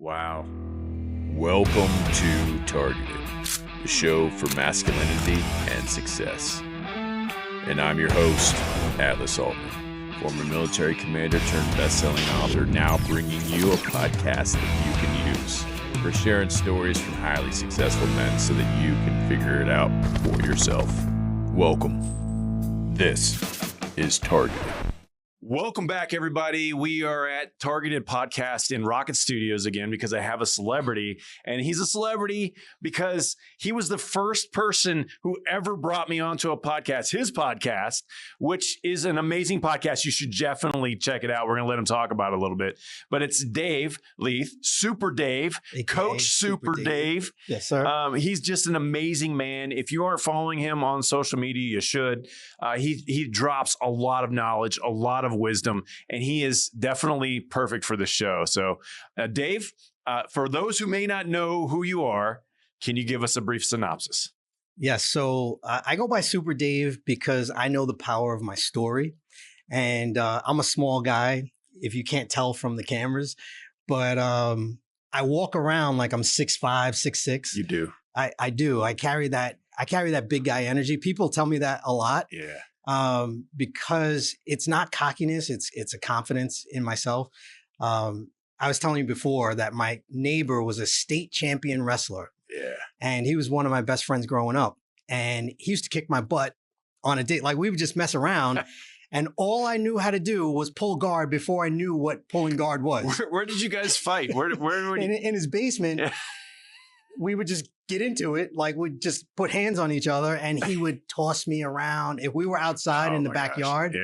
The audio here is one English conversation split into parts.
Wow. Welcome to Targeted, the show for masculinity and success. And I'm your host, Atlas Altman, former military commander turned best-selling author, now bringing you a podcast that you can use for sharing stories from highly successful men so that you can figure it out for yourself. Welcome. This is Targeted. Welcome back, everybody. We are at Targeted Podcast in Rocket Studios again because I have a celebrity, and he's a celebrity because he was the first person who ever brought me onto a podcast, his podcast, which is an amazing podcast. You should definitely check it out. We're going to let him talk about it a little bit, but it's Dave Leath, Super Dave, AKA Coach Super Dave. Yes, sir. He's just an amazing man. If you aren't following him on social media, you should. He drops a lot of knowledge, a lot of wisdom, and he is definitely perfect for the show. So, Dave, for those who may not know who you are, can you give us a brief synopsis? Yes. So I go by Super Dave because I know the power of my story, and I'm a small guy, if you can't tell from the cameras, but I walk around like I'm 6'5", 6'6". You do. I do. I carry that big guy energy. People tell me that a lot. Yeah. Because it's not cockiness, it's a confidence in myself. I was telling you before that my neighbor was a state champion wrestler. Yeah. And he was one of my best friends growing up. And he used to kick my butt on a date. Like, we would just mess around. And all I knew how to do was pull guard before I knew what pulling guard was. Where did you guys fight? Where in his basement. Yeah. We would just get into it. Like, we'd just put hands on each other and he would toss me around. If we were outside in the backyard,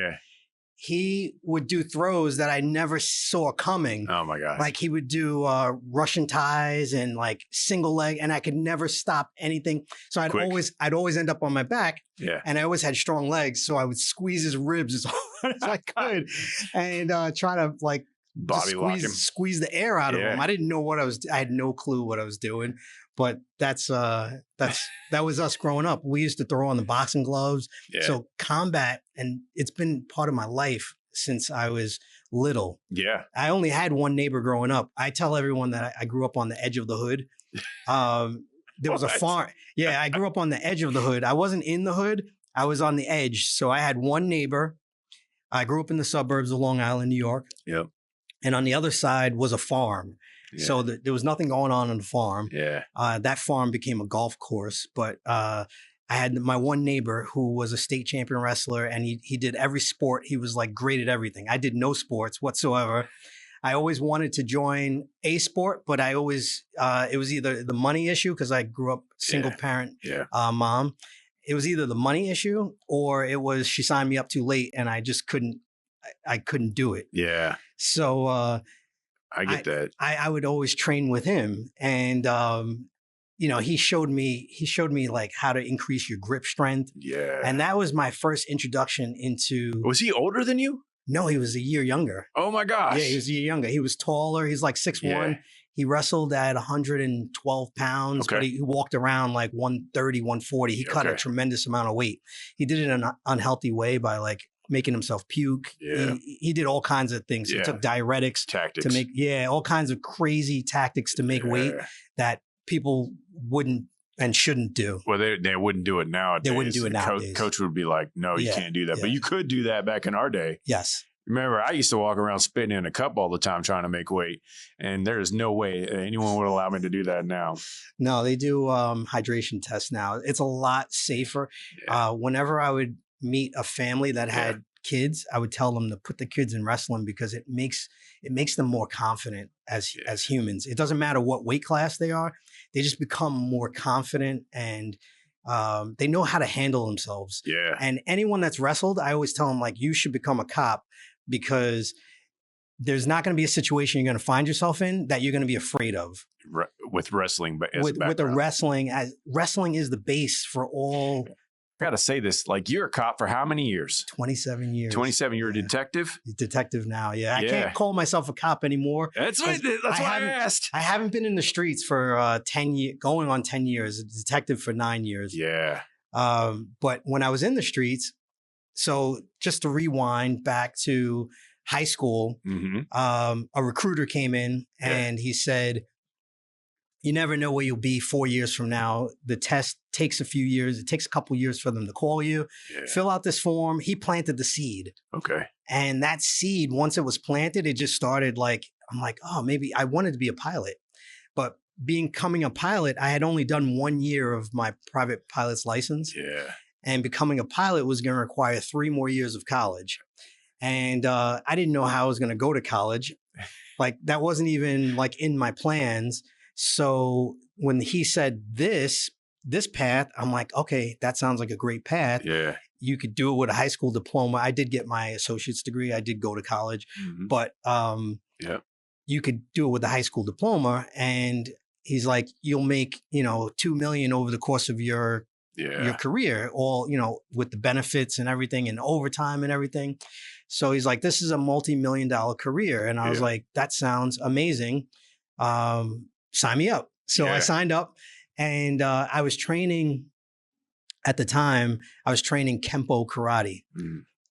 he would do throws that I never saw coming. Oh my gosh. Like, he would do Russian ties and like single leg, and I could never stop anything. So I'd always end up on my back. Yeah. And I always had strong legs. So I would squeeze his ribs as hard as I could and try to like squeeze the air out of him. I didn't know I had no clue what I was doing. But that was us growing up. We used to throw on the boxing gloves. Yeah. So combat, and it's been part of my life since I was little. Yeah. I only had one neighbor growing up. I tell everyone that I grew up on the edge of the hood. There was a farm. Yeah, I grew up on the edge of the hood. I wasn't in the hood. I was on the edge. So I had one neighbor. I grew up in the suburbs of Long Island, New York. Yep. And on the other side was a farm. Yeah. So there was nothing going on the farm. Yeah. That farm became a golf course, but I had my one neighbor who was a state champion wrestler, and he did every sport. He was like great at everything. I did no sports whatsoever. I always wanted to join a sport, but I always it was either the money issue, because I grew up single parent mom. It was either the money issue or it was she signed me up too late and I just couldn't do it. Yeah. So I get that. I would always train with him, and he showed me like how to increase your grip strength. Yeah. And that was my first introduction into. Was he older than you? No, he was a year younger. Oh my gosh. Yeah, he was a year younger. He was taller. He's like 6'1". Yeah. He wrestled at 112 pounds, but he walked around like 130, 140. He cut a tremendous amount of weight. He did it in an unhealthy way by like making himself puke. Yeah. He did all kinds of things. He took diuretics tactics to make, all kinds of crazy tactics to make weight that people wouldn't and shouldn't do. Well, they wouldn't do it nowadays. They wouldn't do it nowadays. Coach would be like, no, you can't do that. But you could do that back in our day. Yes. Remember, I used to walk around spitting in a cup all the time trying to make weight. And there is no way anyone would allow me to do that now. No, they do hydration tests now. It's a lot safer. Yeah. Whenever I would meet a family that had kids, I would tell them to put the kids in wrestling because it makes them more confident as humans. It doesn't matter what weight class they are. They just become more confident and they know how to handle themselves. Yeah. And anyone that's wrestled, I always tell them, like, you should become a cop, because there's not going to be a situation you're going to find yourself in that you're going to be afraid of. With wrestling, but with the wrestling, as wrestling is the base for all. I got to say this, like, you're a cop for how many years? 27 years. 27. You're a detective? Detective now. Yeah. I can't call myself a cop anymore. That's why I asked. I haven't been in the streets for 10 years, going on 10 years, a detective for 9 years. Yeah. But when I was in the streets, so just to rewind back to high school, a recruiter came in and he said, you never know where you'll be 4 years from now. The test takes a few years. It takes a couple years for them to call you. Yeah. Fill out this form. He planted the seed. Okay. And that seed, once it was planted, it just started like, I'm like, oh, maybe I wanted to be a pilot. But becoming a pilot, I had only done 1 year of my private pilot's license. Yeah. And becoming a pilot was going to require 3 more years of college. And I didn't know how I was going to go to college. Like that wasn't even like in my plans. So when he said this path, I'm like, okay, that sounds like a great path. Yeah. You could do it with a high school diploma. I did get my associate's degree. I did go to college, but yeah, you could do it with a high school diploma. And he's like, you'll make, $2 million over the course of your career, all, with the benefits and everything and overtime and everything. So he's like, this is a multi-million-dollar career. And I was like, that sounds amazing. Sign me up. So I signed up, and I was training at the time. I was training Kempo karate.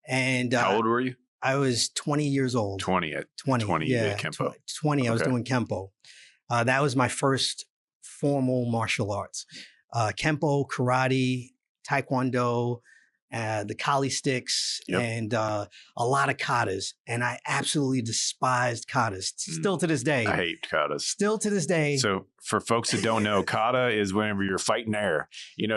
And how old were you? I was 20 years old. 20 you did Kempo. 20. I was doing Kempo. That was my first formal martial arts. Kempo, karate, taekwondo, the Kali sticks, and a lot of katas. And I absolutely despised katas. Still to this day. I hate katas. Still to this day. So for folks that don't know, kata is whenever you're fighting air. You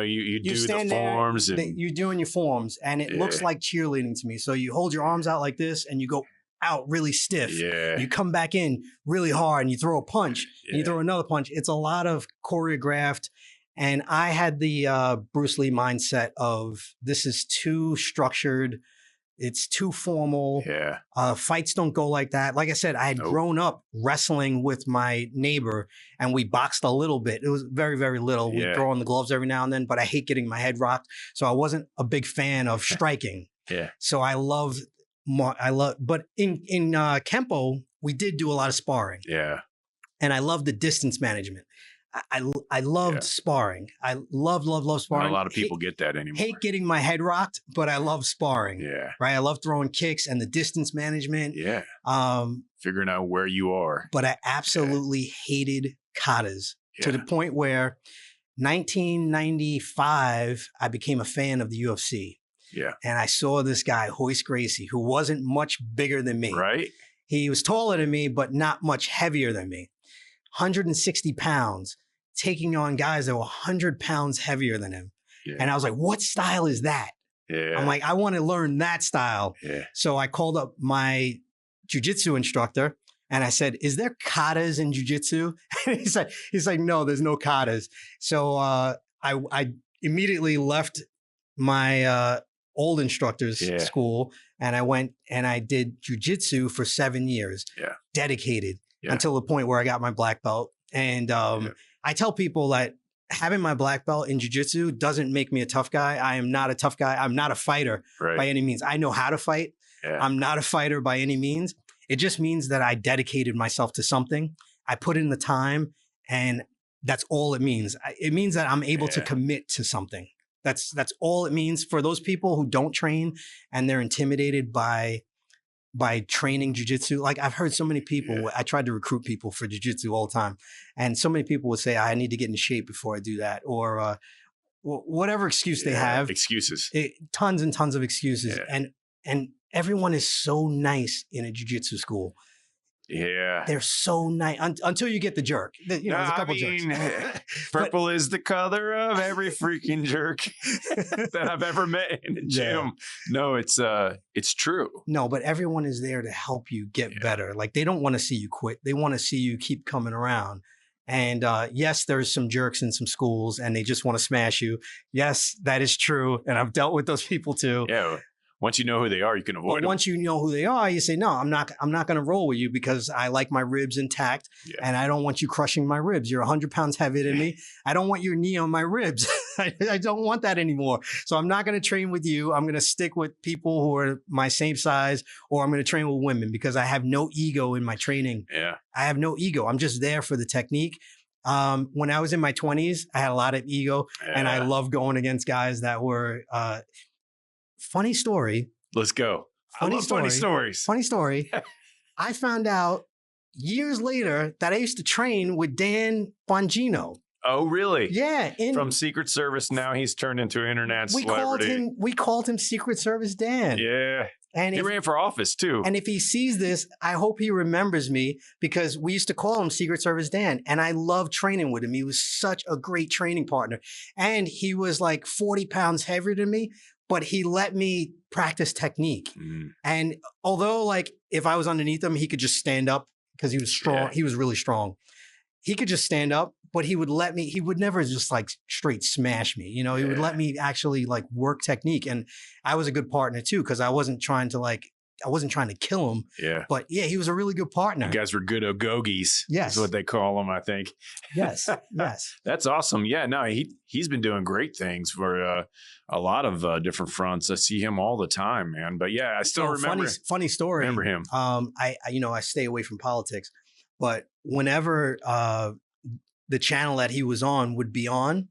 do the forms. You're doing your forms, and it looks like cheerleading to me. So you hold your arms out like this, and you go out really stiff. Yeah. You come back in really hard, and you throw a punch, and you throw another punch. It's a lot of choreographed. And I had the Bruce Lee mindset of this is too structured. It's too formal. Yeah. Fights don't go like that. Like I said, I had grown up wrestling with my neighbor, and we boxed a little bit. It was very, very little. We'd throw on the gloves every now and then, but I hate getting my head rocked. So I wasn't a big fan of striking. Yeah. So but in Kempo, we did do a lot of sparring. Yeah. And I loved the distance management. I loved sparring. I loved sparring. Not a lot of people get that anymore. Hate getting my head rocked, but I love sparring. Yeah. Right. I love throwing kicks and the distance management. Yeah. Figuring out where you are. But I absolutely hated katas to the point where 1995, I became a fan of the UFC. Yeah. And I saw this guy, Royce Gracie, who wasn't much bigger than me. Right. He was taller than me, but not much heavier than me. 160 pounds, taking on guys that were 100 pounds heavier than him. Yeah. And I was like, what style is that? Yeah. I'm like, I want to learn that style. Yeah. So I called up my jiu-jitsu instructor and I said, is there katas in jiu-jitsu? And he's like, no, there's no katas. So I immediately left my old instructor's school, and I went and I did jiu-jitsu for 7 years, dedicated until the point where I got my black belt. And I tell people that having my black belt in jiu-jitsu doesn't make me a tough guy. I am not a tough guy. I'm not a fighter by any means. I know how to fight. Yeah. I'm not a fighter by any means. It just means that I dedicated myself to something. I put in the time, and that's all it means. It means that I'm able to commit to something. That's all it means for those people who don't train and they're intimidated by training jiu-jitsu. Like I've heard so many people, I tried to recruit people for jiu-jitsu all the time. And so many people would say, I need to get into shape before I do that. Or whatever excuse they have. Excuses. Tons and tons of excuses. Yeah. And everyone is so nice in a jiu-jitsu school. Yeah. They're so nice until you get the jerk. There's a couple jerks. Purple is the color of every freaking jerk that I've ever met in a gym. Yeah. No, it's true. No, but everyone is there to help you get better. Like they don't want to see you quit. They want to see you keep coming around. And yes, there's some jerks in some schools and they just want to smash you. Yes, that is true. And I've dealt with those people too. Yeah. Once you know who they are, you can avoid them. Once you know who they are, you say, no, I'm not going to roll with you because I like my ribs intact and I don't want you crushing my ribs. You're 100 pounds heavier than me. I don't want your knee on my ribs. I don't want that anymore. So I'm not going to train with you. I'm going to stick with people who are my same size, or I'm going to train with women because I have no ego in my training. Yeah. I have no ego. I'm just there for the technique. When I was in my 20s, I had a lot of ego and I loved going against guys that were, funny story. Let's go. I love funny stories. Funny story. I found out years later that I used to train with Dan Bongino. Oh, really? Yeah. From Secret Service, now he's turned into an internet celebrity. We called him Secret Service Dan. Yeah. And he ran for office too. And if he sees this, I hope he remembers me, because we used to call him Secret Service Dan. And I loved training with him. He was such a great training partner. And he was like 40 pounds heavier than me, but he let me practice technique. And although like if I was underneath him, he could just stand up because he was strong. Yeah. He was really strong. He could just stand up, but he would let me, he would never just like straight smash me. You know, he would let me actually like work technique. And I was a good partner too, because I wasn't trying to kill him. Yeah. But yeah, he was a really good partner. You guys were good ogogis. Yes. That's what they call them, I think. Yes. Yes. That's awesome. Yeah, no, he's been doing great things for a lot of different fronts. I see him all the time, man. But yeah, I still remember. Funny story. Remember him. I stay away from politics, but whenever the channel that he was on would be on,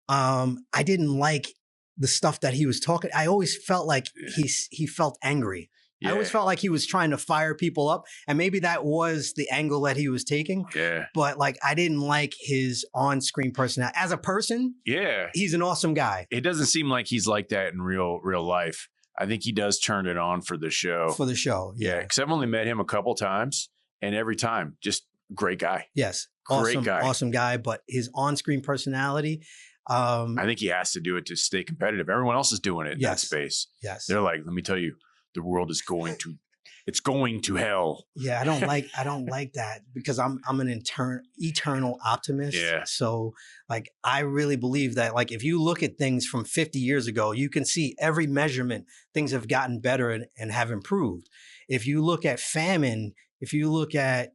I didn't like the stuff that he was talking. I always felt like he felt angry. Yeah. I always felt like he was trying to fire people up, and maybe that was the angle that he was taking. Yeah. But like, I didn't like his on-screen personality. As a person, yeah, he's an awesome guy. It doesn't seem like he's like that in real life. I think he does turn it on for the show. For the show, yeah. Because I've only met him a couple times, and every time, just great guy. Yes, awesome guy. But his on-screen personality. I think he has to do it to stay competitive. Everyone else is doing it in that space. Yes. They're like, let me tell you, the world is going to hell. Yeah, I don't like that, because I'm an eternal optimist. Yeah. So like, I really believe that like, if you look at things from 50 years ago, you can see every measurement, things have gotten better and have improved. If you look at famine, if you look at,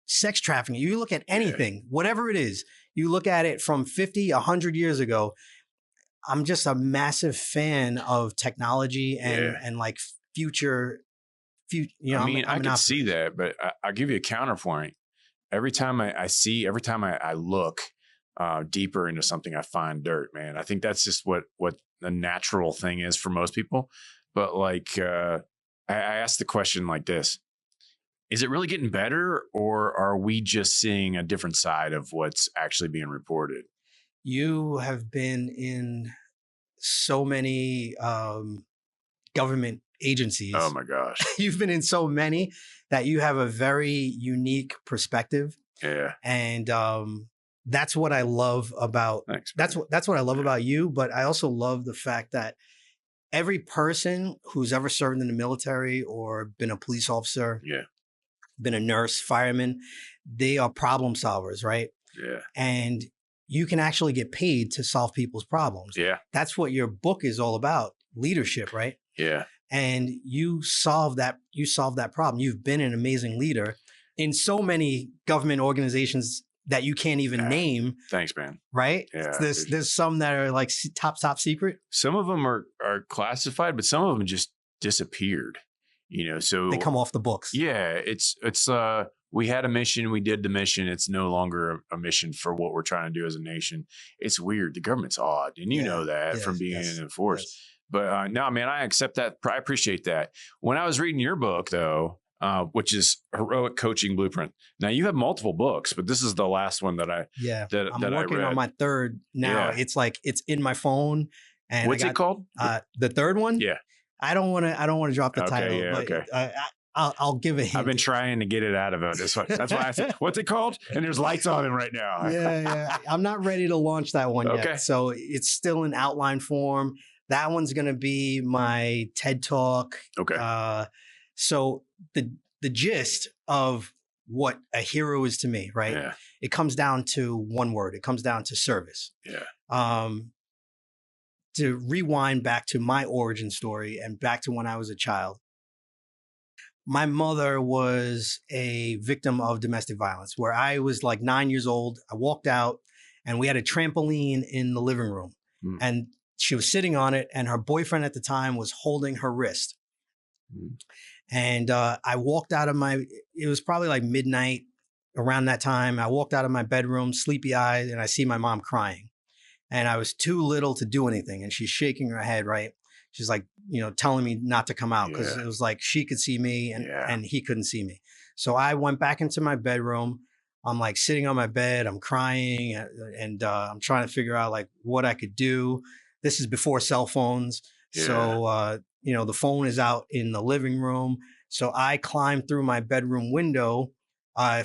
sex trafficking, you look at anything, whatever it is, you look at it from 50, 100 years ago. I'm just a massive fan of technology and like future. I mean, I can see that, but I'll give you a counterpoint. Every time I look deeper into something, I find dirt, man. I think that's just what the natural thing is for most people. But like, I asked the question like this: is it really getting better, or are we just seeing a different side of what's actually being reported? You have been in so many government agencies. Oh my gosh. You've been in so many that you have a very unique perspective. Yeah. And that's what I love about that's what I love about you. But I also love the fact that every person who's ever served in the military or been a police officer, been a nurse, fireman, they are problem solvers, right? Yeah. And you can actually get paid to solve people's problems. Yeah. That's what your book is all about, leadership, right? Yeah. And you solve that problem. You've been an amazing leader in so many government organizations that you can't even name. Thanks, man. Right? Yeah. There's some that are like top secret. Some of them are classified, but some of them just disappeared. So they come off the books. Yeah. It's we had a mission. We did the mission. It's no longer a mission for what we're trying to do as a nation. It's weird. The government's odd. And you know that from being in the force. Yes. But no, man, I accept that. I appreciate that. When I was reading your book, though, which is Heroic Coaching Blueprint. Now, you have multiple books, but this is the last one that I'm working on my third now. Yeah. It's in my phone. And what's it called? The third one? Yeah. I don't want to drop the title. Yeah, but I'll give a hint. I've been trying to get it out of it. That's why I said, what's it called? And there's lights on it right now. Yeah. I'm not ready to launch that one yet. So it's still in outline form. That one's going to be my TED Talk. Okay. So the gist of what a hero is to me, right? Yeah. It comes down to one word. It comes down to service. Yeah. To rewind back to my origin story and back to when I was a child. My mother was a victim of domestic violence, where I was like 9 years old. I walked out and we had a trampoline in the living room. And she was sitting on it, and her boyfriend at the time was holding her wrist. And I walked out of it was probably like midnight around that time. I walked out of my bedroom, sleepy eyed, and I see my mom crying. And I was too little to do anything. And she's shaking her head, right? She's like, telling me not to come out, because it was like she could see me and he couldn't see me. So I went back into my bedroom. I'm like sitting on my bed. I'm crying and I'm trying to figure out like what I could do. This is before cell phones. Yeah. So, the phone is out in the living room. So I climbed through my bedroom window,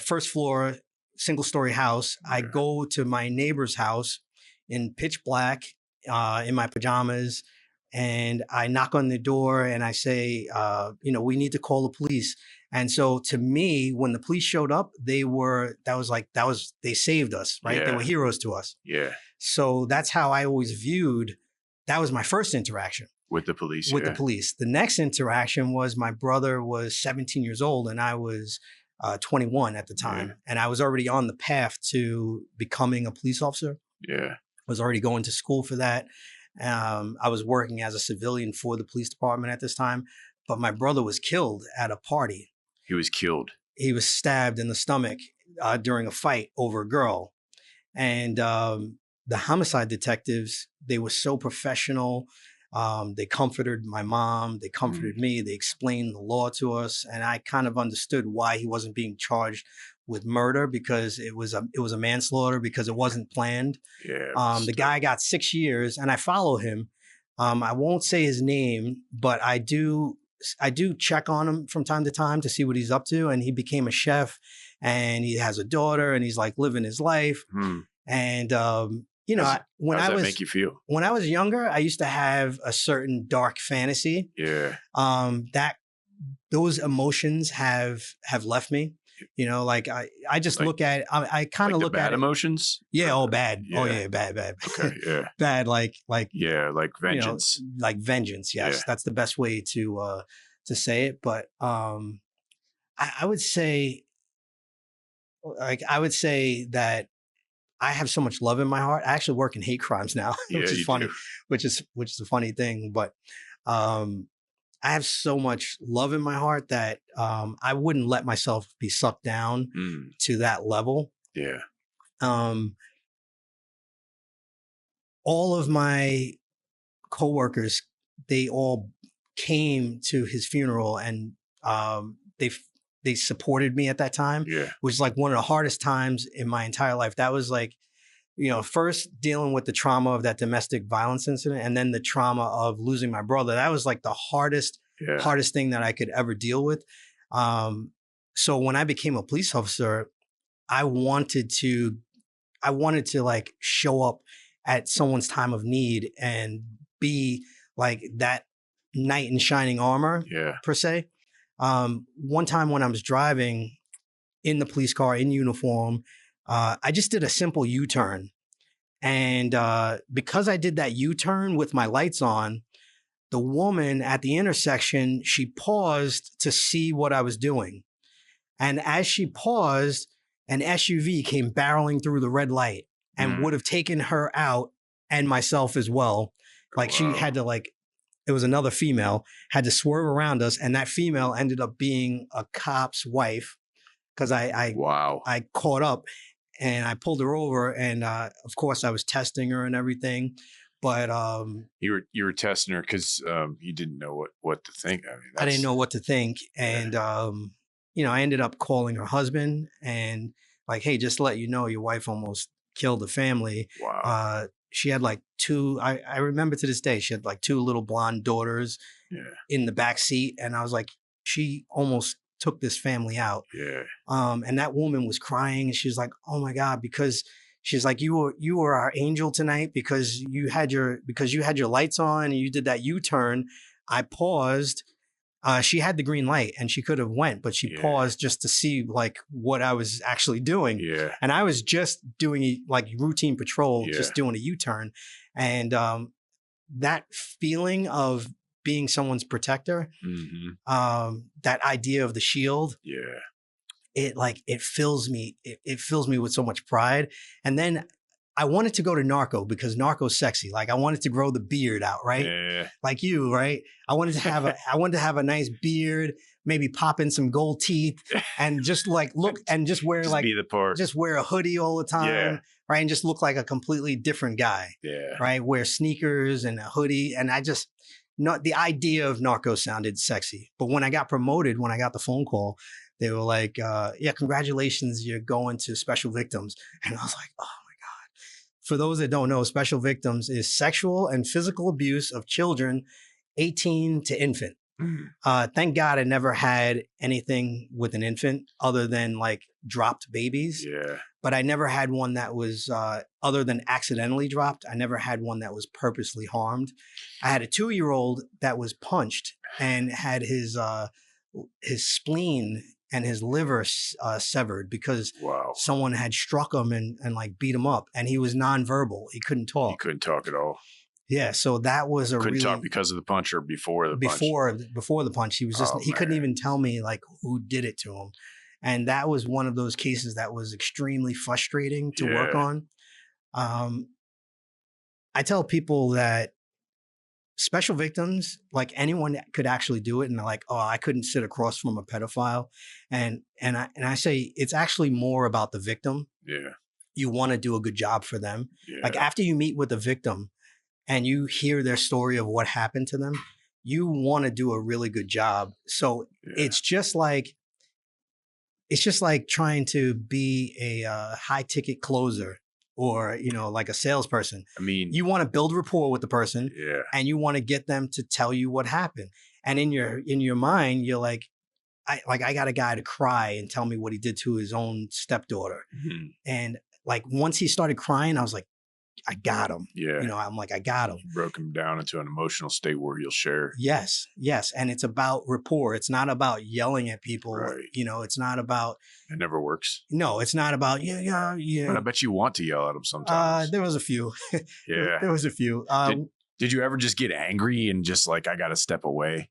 first floor, single story house. I Yeah. go to my neighbor's house in pitch black, in my pajamas. And I knock on the door and I say, we need to call the police. And so to me, when the police showed up, they saved us, right? They Yeah. were heroes to us. Yeah. So that's how I always viewed, that was my first interaction With the police. with the police. The next interaction was my brother was 17 years old and I was 21 at the time. Yeah. And I was already on the path to becoming a police officer. Yeah. I was already going to school for that. I was working as a civilian for the police department at this time, but my brother was killed at a party. He was killed. He was stabbed in the stomach during a fight over a girl. And the homicide detectives, they were so professional. They comforted my mom. They comforted me. They explained the law to us. And I kind of understood why he wasn't being charged with murder, because it was a manslaughter, because it wasn't planned. Yeah. The guy got 6 years, and I follow him. I won't say his name, but I do check on him from time to time to see what he's up to. And he became a chef, and he has a daughter, and he's like living his life. And How does that make you feel? when I was younger, I used to have a certain dark fantasy. Yeah. That those emotions have left me. Like I just Like- look at it. I kind of Like the look bad at it. emotions. Yeah. Oh, bad. Oh, Yeah. yeah. Bad. Okay. Yeah. Bad. Like Yeah. Like vengeance. like vengeance. Yes, Yeah. that's the best way to say it. But I would say, that I have so much love in my heart. I actually work in hate crimes now, Yeah, which is you funny. do. Which is a funny thing. But I have so much love in my heart that I wouldn't let myself be sucked down to that level. Yeah. All of my coworkers, they all came to his funeral, and they supported me at that time, Yeah. which is like one of the hardest times in my entire life. That was like, first dealing with the trauma of that domestic violence incident, and then the trauma of losing my brother. That was like the hardest thing that I could ever deal with. So when I became a police officer, I wanted to like show up at someone's time of need and be like that knight in shining armor, Yeah. per se. One time when I was driving in the police car in uniform, I just did a simple U-turn. And because I did that U-turn with my lights on, the woman at the intersection, she paused to see what I was doing. And as she paused, an SUV came barreling through the red light and would have taken her out and myself as well. Like she had to it was another female, had to swerve around us. And that female ended up being a cop's wife, because I caught up and I pulled her over. And of course I was testing her and everything. But you were testing her because you didn't know what to think. I mean, I didn't know what to think. And, I ended up calling her husband and like, hey, just to let you know, your wife almost killed the family. Wow. She had like two, I remember to this day, she had like two little blonde daughters in the back seat. And I was like, she almost took this family out. Yeah. And that woman was crying and she was like, oh my God, because she's like, you were our angel tonight because you had your lights on and you did that U-turn. I paused. She had the green light and she could have went, but she paused just to see like what I was actually doing. Yeah. And I was just doing like routine patrol, just doing a U-turn. And that feeling of being someone's protector, that idea of the shield, it fills me. It fills me with so much pride. And then I wanted to go to narco because narco's sexy. Like I wanted to grow the beard out, right? Yeah. Like you, right? I wanted to have a nice beard, maybe pop in some gold teeth and just like look and just wear Just be the part. just wear a hoodie all the time, right? And just look like a completely different guy. Yeah. Right? Wear sneakers and a hoodie. And the idea of narco sounded sexy. But when I got promoted, when I got the phone call, They were like, yeah, congratulations, you're going to special victims. And I was like, oh my God. For those that don't know, special victims is sexual and physical abuse of children 18 to infant. Thank God I never had anything with an infant other than like dropped babies. Yeah. But I never had one that was other than accidentally dropped. I never had one that was purposely harmed. I had a 2-year-old that was punched and had his spleen and his liver severed because someone had struck him and like beat him up, and he was nonverbal. He couldn't talk. He couldn't talk at all. Yeah, so that was a couldn't really talk because of the punch or before the punch. Before the punch, he was just he couldn't even tell me like who did it to him, and that was one of those cases that was extremely frustrating to work on. I tell people that special victims, like anyone could actually do it, and they're like, oh, I couldn't sit across from a pedophile, and I say it's actually more about the victim. Yeah, you want to do a good job for them. Yeah. Like after you meet with the victim and you hear their story of what happened to them, you want to do a really good job. So it's just like trying to be a high ticket closer or, you know, like a salesperson. I mean, you want to build rapport with the person and you want to get them to tell you what happened. And in your mind, you're like, I got a guy to cry and tell me what he did to his own stepdaughter. Mm-hmm. And like, once he started crying, I was like, I got him. Yeah. You know, I'm like, I got him. You broke him down into an emotional state where you'll share. Yes. Yes. And it's about rapport. It's not about yelling at people. Right. You know, it's not about. It never works. No, it's not about, yeah. But I bet you want to yell at them sometimes. There was a few. Yeah. There was a few. Did you ever just get angry and just like, I got to step away?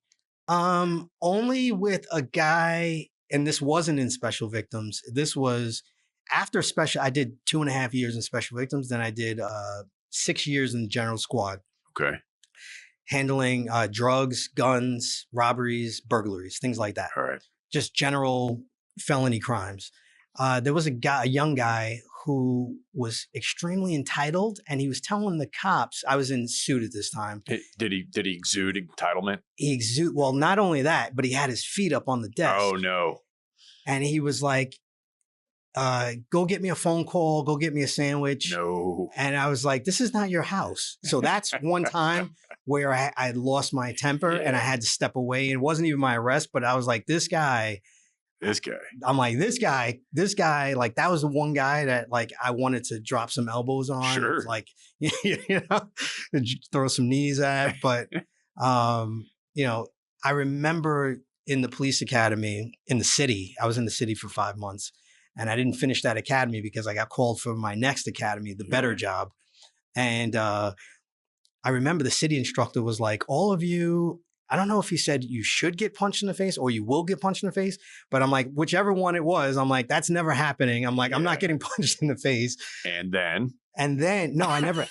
Only with a guy, and this wasn't in special victims. This was after special. I did 2.5 years in special victims. Then I did 6 years in the general squad. Okay. Handling drugs, guns, robberies, burglaries, things like that. All right. Just general felony crimes. There was a young guy who was extremely entitled, and he was telling the cops. I was in suit at this time. Did he exude entitlement? Well, not only that, but he had his feet up on the desk. Oh no! And he was like, "Go get me a phone call. Go get me a sandwich." No. And I was like, "This is not your house." So that's one time where I lost my temper and I had to step away. It wasn't even my arrest, but I was like, "This guy." I'm like, this guy, like that was the one guy that like I wanted to drop some elbows on, sure. Like, you know, throw some knees at. But, you know, I remember in the police academy in the city, I was in the city for 5 months and I didn't finish that academy because I got called for my next academy, the better job. And I remember the city instructor was like, all of you, I don't know if he said you should get punched in the face or you will get punched in the face, but I'm like, whichever one it was, I'm like, that's never happening. I'm like, I'm not getting punched in the face. And then, no, I never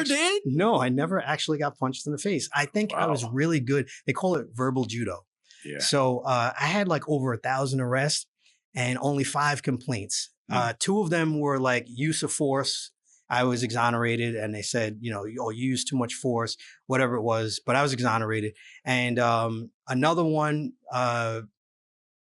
did? No, I never actually got punched in the face. I think I was really good. They call it verbal judo. Yeah. So I had like over 1,000 arrests and only 5 complaints. 2 of them were like use of force. I was exonerated and they said, you know, you used too much force, whatever it was, but I was exonerated. And another one,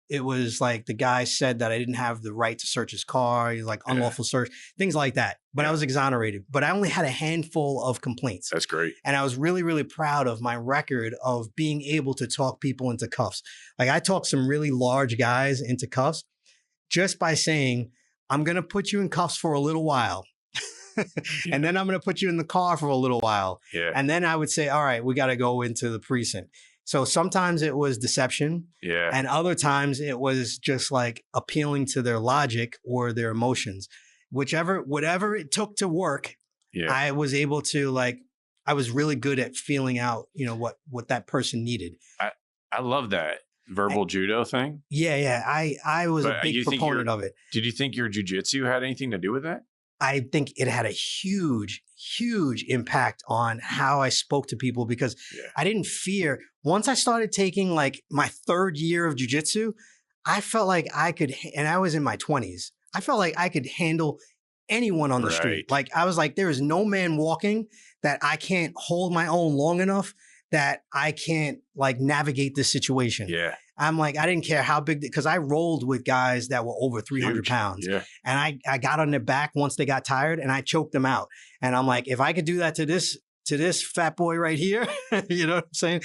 it was like the guy said that I didn't have the right to search his car. He's like unlawful search, things like that. But I was exonerated, but I only had a handful of complaints. That's great. And I was really, really proud of my record of being able to talk people into cuffs. Like I talked some really large guys into cuffs just by saying, I'm going to put you in cuffs for a little while. And then I'm going to put you in the car for a little while. Yeah. And then I would say, all right, we got to go into the precinct. So sometimes it was deception. Yeah. And other times it was just like appealing to their logic or their emotions, whatever it took to work. Yeah. I was able to I was really good at feeling out, you know, what that person needed. I love that verbal judo thing. Yeah. I was a big proponent of it. Did you think your jujitsu had anything to do with that? I think it had a huge, huge impact on how I spoke to people because I didn't fear. Once I started taking like my 3rd year of jujitsu, I felt like I could, and I was in my 20s, I felt like I could handle anyone on the street. Like I was like, there is no man walking that I can't hold my own long enough that I can't like navigate this situation. Yeah. I'm like, I didn't care how big, because I rolled with guys that were over 300 Huge. pounds. Yeah. And I got on their back once they got tired and I choked them out. And I'm like, if I could do that to this fat boy right here, you know what I'm saying?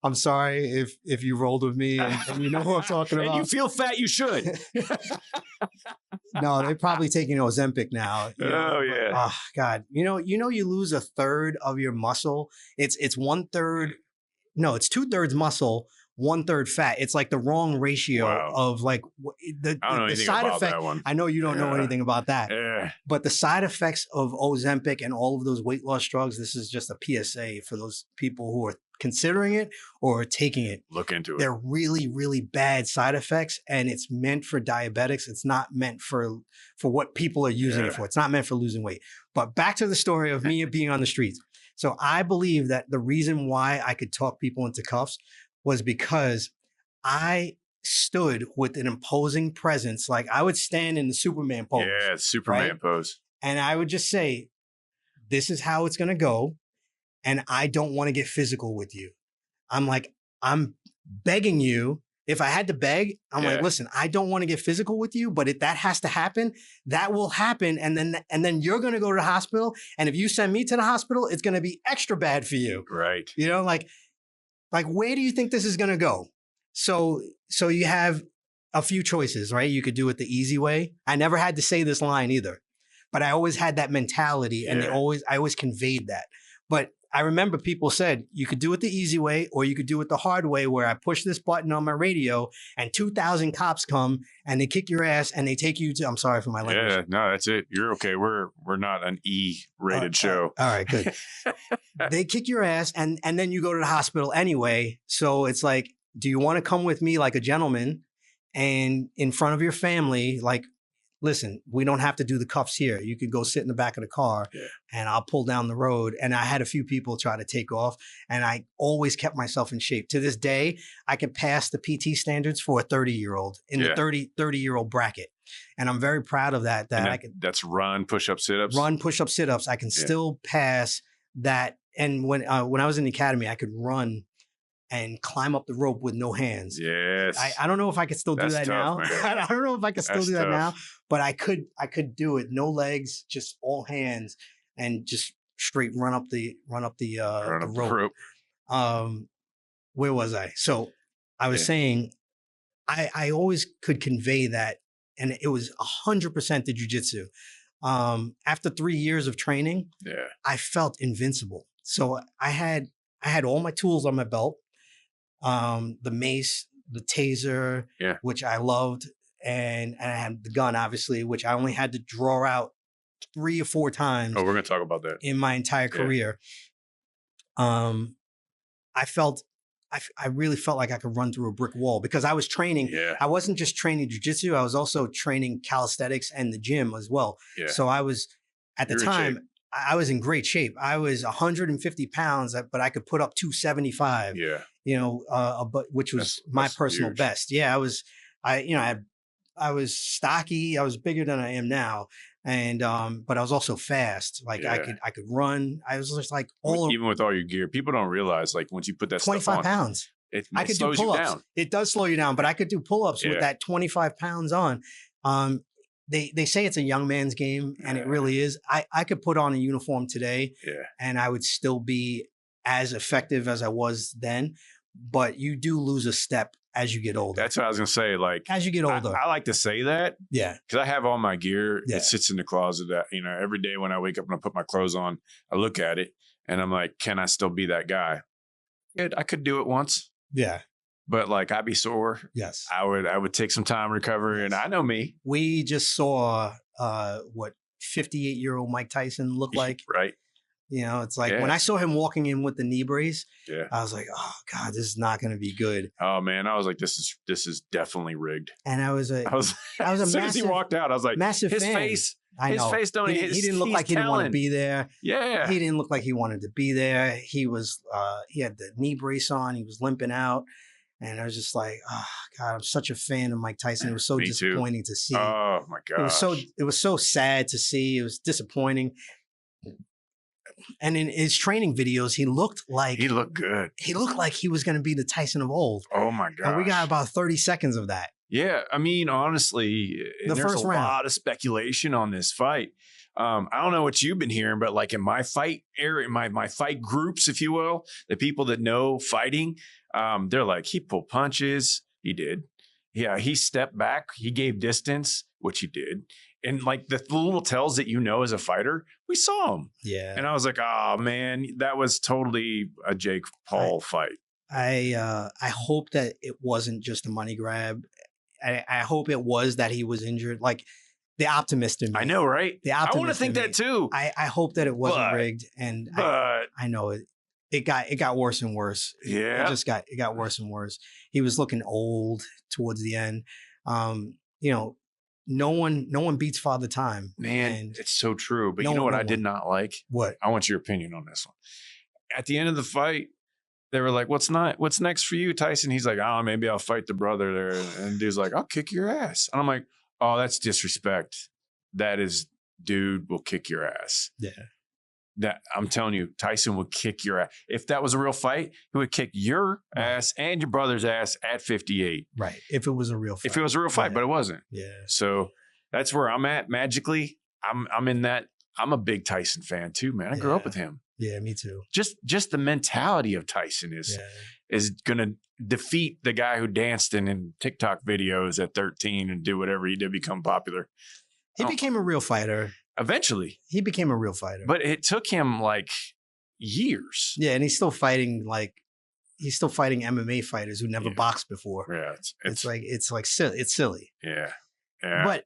I'm sorry if you rolled with me and you know who I'm talking about. And you feel fat, you should. No, they're probably taking Ozempic now. You know? Oh, yeah. Oh God. You lose a third of your muscle. It's 1/3. No, it's 2/3 muscle, 1/3 fat. It's like the wrong ratio of like the I don't know anything side about effect. that one. I know you don't know anything about that. Yeah. But the side effects of Ozempic and all of those weight loss drugs, this is just a PSA for those people who are considering it or are taking it. Look into it. They're really, really bad side effects, and it's meant for diabetics. It's not meant for what people are using it for. It's not meant for losing weight. But back to the story of me being on the streets. So I believe that the reason why I could talk people into cuffs was because I stood with an imposing presence. Like I would stand in the Superman pose. Yeah, Superman right? pose. And I would just say, this is how it's going to go. And I don't want to get physical with you. I'm begging you. If I had to beg, I'm like, listen, I don't want to get physical with you, but if that has to happen, that will happen. And then you're going to go to the hospital. And if you send me to the hospital, it's going to be extra bad for you. Right. You know, like where do you think this is going to go? So you have a few choices, right? You could do it the easy way. I never had to say this line either, but I always had that mentality and I always conveyed that. But I remember people said you could do it the easy way or you could do it the hard way, where I push this button on my radio and 2,000 cops come and they kick your ass and they take you to, I'm sorry for my language. Yeah, no, that's it. You're okay. We're not an E-rated show. All right, good. They kick your ass and then you go to the hospital anyway. So it's like, do you want to come with me like a gentleman and in front of your family, like, listen, we don't have to do the cuffs here. You could go sit in the back of the car and I'll pull down the road. And I had a few people try to take off and I always kept myself in shape. To this day, I can pass the PT standards for a 30-year-old in the 30-year-old bracket. And I'm very proud of that. That's run, push-up, sit-ups? Run, push-up, sit-ups. I can still pass that. And when I was in the academy, I could run and climb up the rope with no hands. Yes. I don't know if I could still do that tough, now. Man. I don't know if I could still That's do that tough. now, but I could do it. No legs, just all hands and just straight run up the rope. Where was I? So I was saying, I always could convey that. And it was 100% the jujitsu. After 3 years of training, I felt invincible. So I had all my tools on my belt. The mace, the taser, which I loved, and I had the gun, obviously, which I only had to draw out 3 or 4 times. Oh, we're going to talk about that. In my entire career. I really felt like I could run through a brick wall because I was training. Yeah. I wasn't just training jujitsu. I was also training calisthenics and the gym as well. Yeah. So I was, at the time, I was in great shape. I was 150 pounds, but I could put up 275. Yeah. You know, which was my personal best. Yeah, I was stocky. I was bigger than I am now, and but I was also fast. Like I could run. I was just like even with all your gear, people don't realize like once you put that 25 stuff on, pounds. I could do pull-ups. It does slow you down, but I could do pull-ups with that 25 pounds on. They say it's a young man's game, and it really is. I could put on a uniform today, and I would still be as effective as I was then. But you do lose a step as you get older. That's what I was gonna say. Like as you get older, I like to say that, because I have all my gear. Yeah. It sits in the closet. That every day when I wake up and I put my clothes on, I look at it and I'm like, can I still be that guy? I could do it once. Yeah. But like I'd be sore. Yes. I would take some time recovery, and I know me. We just saw what 58-year-old Mike Tyson looked like. Right. It's like when I saw him walking in with the knee brace, I was like, oh God, this is not going to be good. Oh man, I was like, this is definitely rigged. And I was a as soon as he walked out, I was like, massive his fan. face. I know. His face don't. He didn't look like he didn't want to be there. Yeah. He didn't look like he wanted to be there. He was. He had the knee brace on. He was limping out. And I was just like, oh God, I'm such a fan of Mike Tyson. It was so disappointing to see. Oh my God. It was so sad to see. It was disappointing. And in his training videos, he looked good. He looked like he was going to be the Tyson of old. Oh my god! And we got about 30 seconds of that. Yeah, I mean, honestly, The there's first a round. lot of speculation on this fight. I don't know what you've been hearing, but like in my fight area, my fight groups, if you will, the people that know fighting, they're like, he pulled punches. He did. Yeah, he stepped back. He gave distance, which he did. And like the little tells that you know as a fighter, we saw him. Yeah. And I was like, oh man, that was totally a Jake Paul fight. I hope that it wasn't just a money grab. I hope it was that he was injured. Like the optimist in me. I know, right? The I optimist want to think in that me. too. I hope that it wasn't rigged. And But I know it got worse and worse. yeah, It got worse and worse. He was looking old towards the end. You know, no one beats Father Time. man, And it's so true. But No you know what one- I did not like? what? I want your opinion on this one. At the end of the fight, they were like, what's next for you, Tyson? He's like, oh, maybe I'll fight the brother there. And dude's like, I'll kick your ass. And I'm like, oh, that's disrespect. That is, dude will kick your ass. Yeah. That I'm telling you, Tyson would kick your ass. If that was a real fight, he would kick your ass and your brother's ass at 58. Right. If it was a real fight. If it was a real fight, Right. but it wasn't. Yeah. So that's where I'm at. Magically, I'm in that. I'm a big Tyson fan too, man. I grew up Yeah. with him. Yeah, me too. Just the mentality of Tyson is gonna defeat the guy who danced in TikTok videos at 13 and do whatever he did, become popular. He became a real fighter. Eventually, He became a real fighter. but it took him like years. Yeah, and he's still fighting MMA fighters who never Yeah. boxed before. Yeah, It's silly. It's silly. yeah. But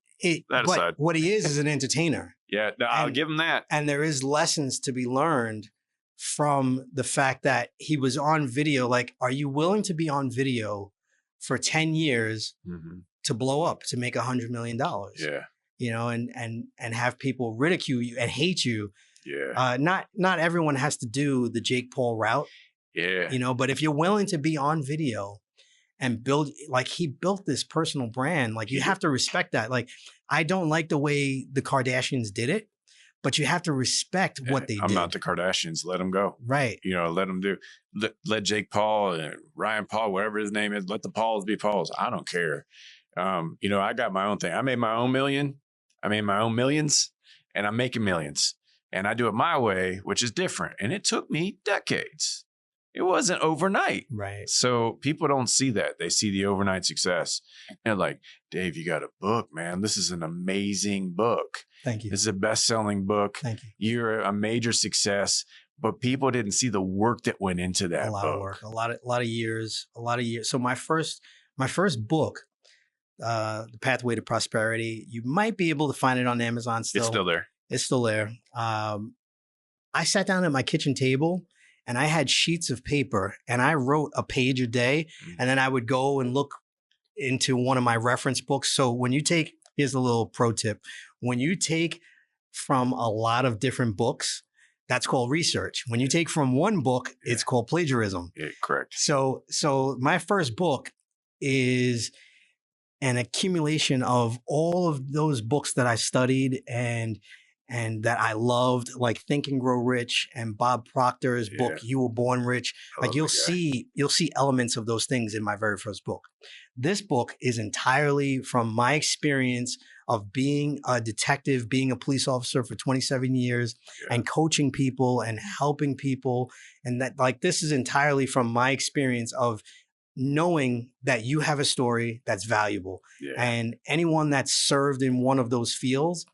That aside. what he is an entertainer. Yeah, no, I'll And- give him that. And there is lessons to be learned from the fact that he was on video. Like, are you willing to be on video for 10 years Mhm. to blow up, to make $100 million? Yeah, You know, and have people ridicule you and hate you. yeah, Not everyone has to do the Jake Paul route, yeah. you know, but if you're willing to be on video and build, like he built this personal brand, like you have to respect that. Like, I don't like the way the Kardashians did it, but you have to respect what they I'm did. not the Kardashians. Let them go. Right. You know, let them do. Let Jake Paul and Ryan Paul, whatever his name is, let the Pauls be Pauls. I don't care. You know, I got my own thing. I made my own million. I made my own millions, and I'm making millions. And I do it my way, which is different. And it took me decades. It wasn't overnight. Right. So people don't see that. They see the overnight success. And they're like, Dave, you got a book, man. This is an amazing book. Thank you. This is a best-selling book. Thank you. You're a major success, but people didn't see the work that went into that A lot book. of work, a lot of years. So my first book, The Pathway to Prosperity, you might be able to find it on Amazon still. It's still there. It's still there. I sat down at my kitchen table and I had sheets of paper and I wrote a page a day. And then I would go and look into one of my reference books. So when you take, here's a little pro tip. When you take from a lot of different books, that's called research. When you take from one book, it's called plagiarism. Yeah, correct. So my first book is an accumulation of all of those books that I studied and that I loved, like Think and Grow Rich and Bob Proctor's book, You Were Born Rich. Like you'll see elements of those things in my very first book. This book is entirely from my experience of being a detective, being a police officer for 27 years and coaching people and helping people. And that, like, this is entirely from my experience of knowing that you have a story that's valuable. And anyone that's served in one of those fields,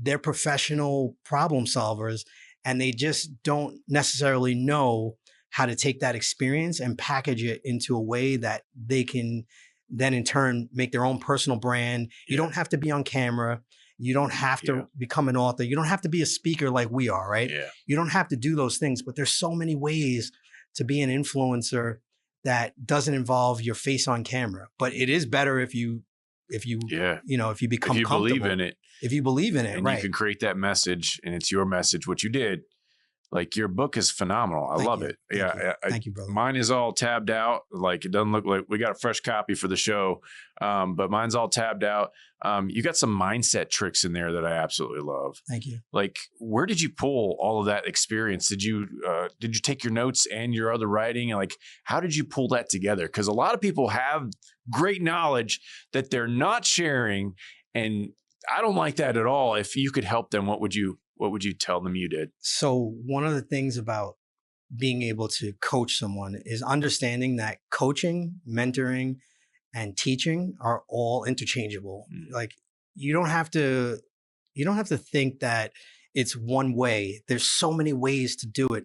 they're professional problem solvers and they just don't necessarily know how to take that experience and package it into a way that they can then in turn make their own personal brand. You don't have to be on camera. You don't have to become an author. You don't have to be a speaker like we are, right? You don't have to do those things, but there's so many ways to be an influencer that doesn't involve your face on camera. But it is better if you become if you believe in it. If you believe in it, and right. you can create that message and it's your message, what you did. Like your book is phenomenal. I love it. Yeah. Thank you, brother. Mine is all tabbed out. Like it doesn't look like we got a fresh copy for the show. But mine's all tabbed out. You got some mindset tricks in there that I absolutely love. Thank you. Like, where did you pull all of that experience? Did you take your notes and your other writing? Like, how did you pull that together? Because a lot of people have great knowledge that they're not sharing, and I don't like that at all. If you could help them, what would you tell them you did? So one of the things about being able to coach someone is understanding that coaching, mentoring, and teaching are all interchangeable. Like you don't have to think that it's one way. There's so many ways to do it.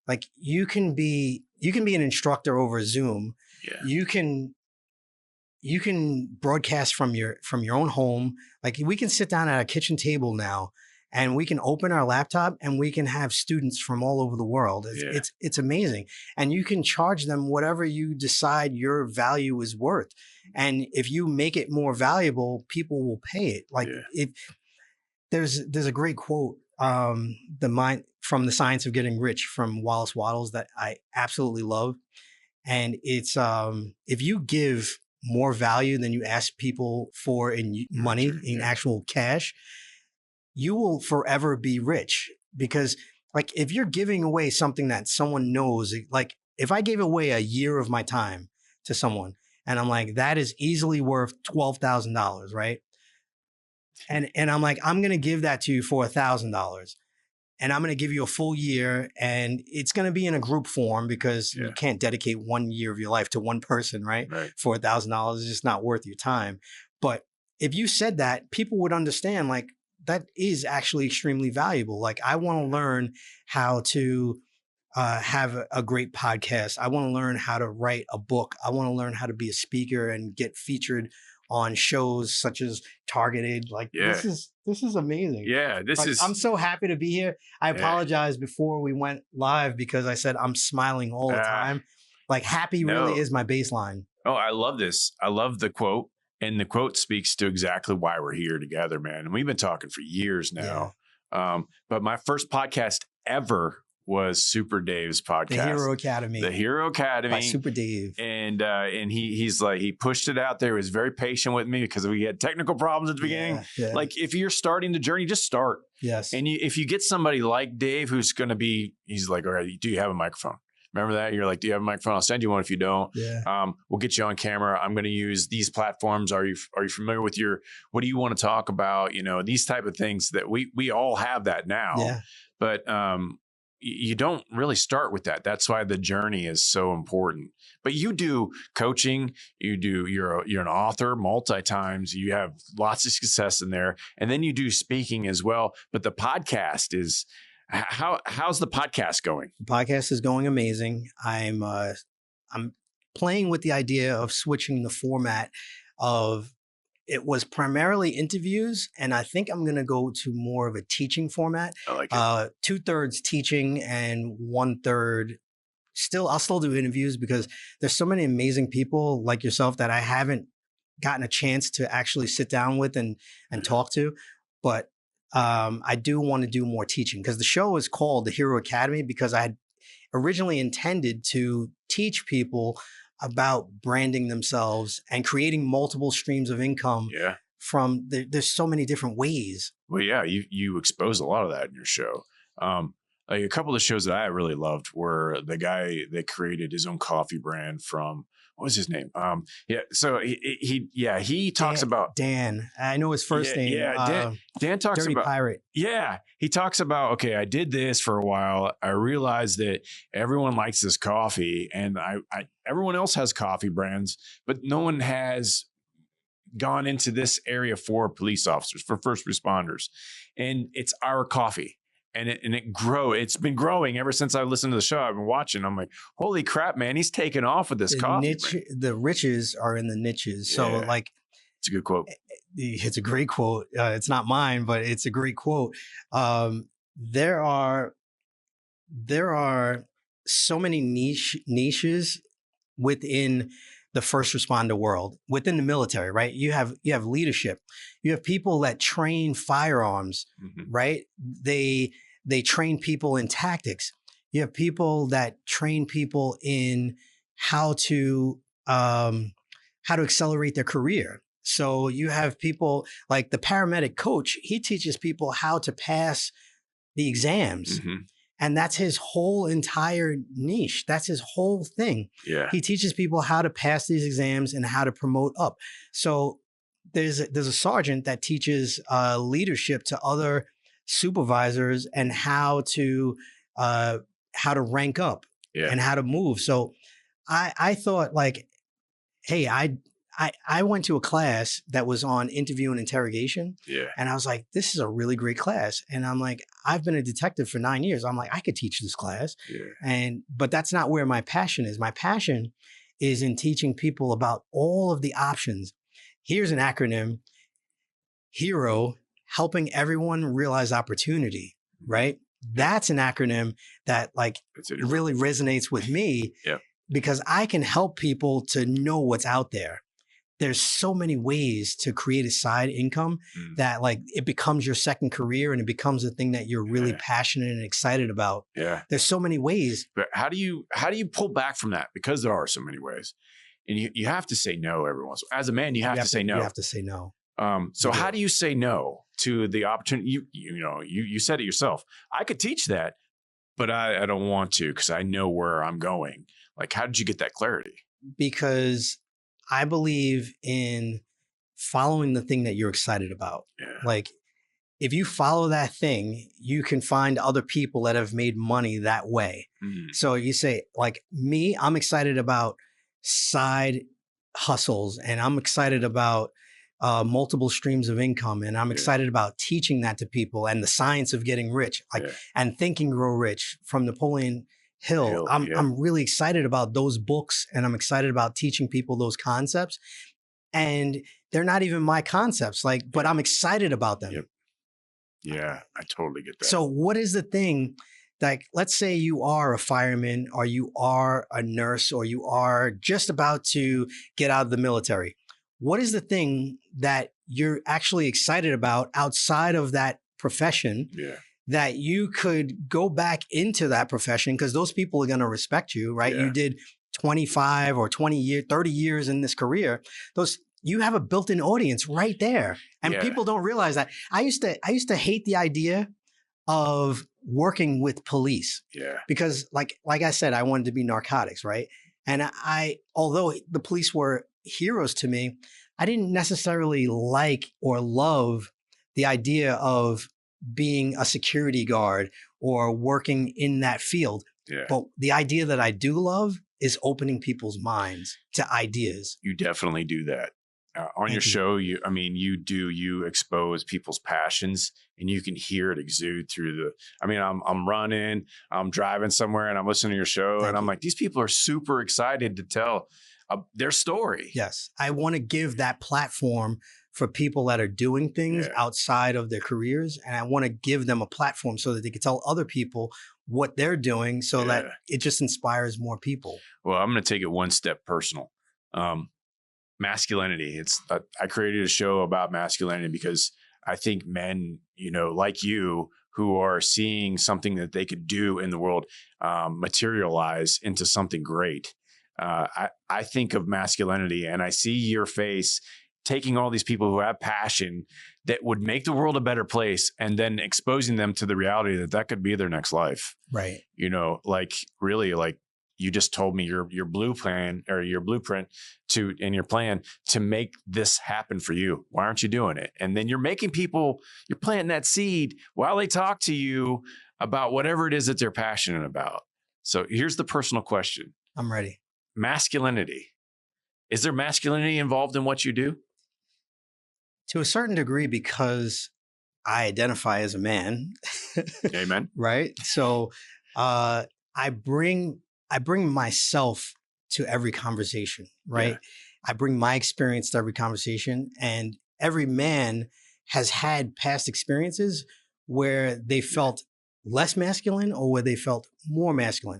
Like you can be an instructor over Zoom. Yeah. You can broadcast from your own home. Like we can sit down at a kitchen table now and we can open our laptop and we can have students from all over the world. It's amazing. And you can charge them whatever you decide your value is worth. And if you make it more valuable, people will pay it. Like if there's a great quote, from The Science of Getting Rich from Wallace Wattles that I absolutely love. And it's, if you give more value than you ask people for in money, in actual cash, you will forever be rich. Because like if you're giving away something that someone knows, like if I gave away a year of my time to someone and I'm like, that is easily worth $12,000, right? And I'm like, I'm going to give that to you for $1,000 and I'm going to give you a full year and it's going to be in a group form because you can't dedicate 1 year of your life to one person, right? For $1,000, it's just not worth your time. But if you said that, people would understand like, that is actually extremely valuable. Like I want to learn how to have a great podcast. I want to learn how to write a book. I want to learn how to be a speaker and get featured on shows such as Targeted. Like this is amazing. Yeah, I'm so happy to be here. I apologize before we went live because I said I'm smiling all the time. Like happy really is my baseline. Oh, I love this. I love the quote. And the quote speaks to exactly why we're here together, man. And we've been talking for years now. But my first podcast ever was Super Dave's podcast, The Hero Academy. The Hero Academy by Super Dave. And he's like, he pushed it out there. He was very patient with me because we had technical problems at the beginning. Like if you're starting the journey, just start. Yes. And if you get somebody like Dave, who's going to be, he's like, all right, do you have a microphone? Remember that? You're like, do you have a microphone? I'll send you one if you don't. We'll get you on camera. I'm going to use these platforms. Are you familiar with what do you want to talk about? You know, these type of things that we all have that now. But you don't really start with that. That's why the journey is so important. But you do coaching, you're an author multi-times, you have lots of success in there. And then you do speaking as well. But the podcast is, how's the podcast going? The podcast is going amazing. I'm playing with the idea of switching the format of, it was primarily interviews, and I think I'm going to go to more of a teaching format. I like it. 2/3 teaching and 1/3 I'll still do interviews because there's so many amazing people like yourself that I haven't gotten a chance to actually sit down with and talk to. But I do want to do more teaching because the show is called The Hero Academy because I had originally intended to teach people about branding themselves and creating multiple streams of income from there's so many different ways. Well, yeah, you expose a lot of that in your show. Like a couple of the shows that I really loved were the guy that created his own coffee brand from, what was his name? So he talks about Dan. I know his first name. Dan talks Dirty about Pirate. Yeah, he talks about, okay, I did this for a while. I realized that everyone likes this coffee, and everyone else has coffee brands, but no one has gone into this area for police officers, for first responders, and it's our coffee. And it's been growing ever since I listened to the show. I've been watching. I'm like, holy crap, man, he's taking off with this coffee. The riches are in the niches. So like, it's a good quote. It's a great quote. It's not mine, but it's a great quote. There are so many niches within the first responder world, within the military, right? You have leadership. You have people that train firearms, right? they train people in tactics. You have people that train people in how to accelerate their career. So you have people like the paramedic coach. He teaches people how to pass the exams. Mm-hmm. And that's his whole entire niche. That's his whole thing. Yeah. He teaches people how to pass these exams and how to promote up. So there's a sergeant that teaches leadership to other supervisors and how to rank up and how to move. So I thought like, hey, I went to a class that was on interview and interrogation. Yeah. And I was like, this is a really great class. And I'm like, I've been a detective for 9 years. I'm like, I could teach this class. Yeah. But that's not where my passion is. My passion is in teaching people about all of the options. Here's an acronym, HERO, helping everyone realize opportunity, right? That's an acronym that like really resonates with me because I can help people to know what's out there. There's so many ways to create a side income that like it becomes your second career and it becomes a thing that you're really passionate and excited about. Yeah. There's so many ways. But how do you pull back from that? Because there are so many ways. And you have to say no every once. As a man, you have to say no. You have to say no. So how do you say no to the opportunity? You said it yourself. I could teach that, but I don't want to because I know where I'm going. Like, how did you get that clarity? Because I believe in following the thing that you're excited about. Yeah. Like, if you follow that thing, you can find other people that have made money that way. Mm-hmm. So you say, like me, I'm excited about side hustles and I'm excited about multiple streams of income. And I'm excited about teaching that to people and the science of getting rich, and Think and Grow Rich from Napoleon Hill. I'm really excited about those books and I'm excited about teaching people those concepts. And they're not even my concepts, but I'm excited about them. Yep. Yeah, I totally get that. So what is the thing, like, let's say you are a fireman or you are a nurse or you are just about to get out of the military. What is the thing that you're actually excited about outside of that profession that you could go back into that profession? Because those people are going to respect you, right? You did 25 or 20 years, 30 years in this career. You have a built-in audience right there. And people don't realize that. I used to hate the idea of working with police. Yeah. Because like I said, I wanted to be narcotics, right? And although the police were heroes to me, I didn't necessarily like or love the idea of being a security guard or working in that field. Yeah. But the idea that I do love is opening people's minds to ideas. You definitely do that. On your show, you expose people's passions and you can hear it exude through I'm running, I'm driving somewhere and I'm listening to your show and I'm like, these people are super excited to tell their story. Yes. I want to give that platform for people that are doing things outside of their careers. And I want to give them a platform so that they can tell other people what they're doing so that it just inspires more people. Well, I'm going to take it one step personal. Masculinity. I created a show about masculinity because I think men, like you, who are seeing something that they could do in the world materialize into something great. I think of masculinity and I see your face taking all these people who have passion that would make the world a better place and then exposing them to the reality that could be their next life. Right. Really, you just told me your blueprint and your plan to make this happen for you. Why aren't you doing it? And then you're planting that seed while they talk to you about whatever it is that they're passionate about. So here's the personal question. I'm ready. Masculinity. Is there masculinity involved in what you do? To a certain degree, because I identify as a man. Amen. Right. So I bring myself to every conversation, right? Yeah. I bring my experience to every conversation, and every man has had past experiences where they felt less masculine or where they felt more masculine.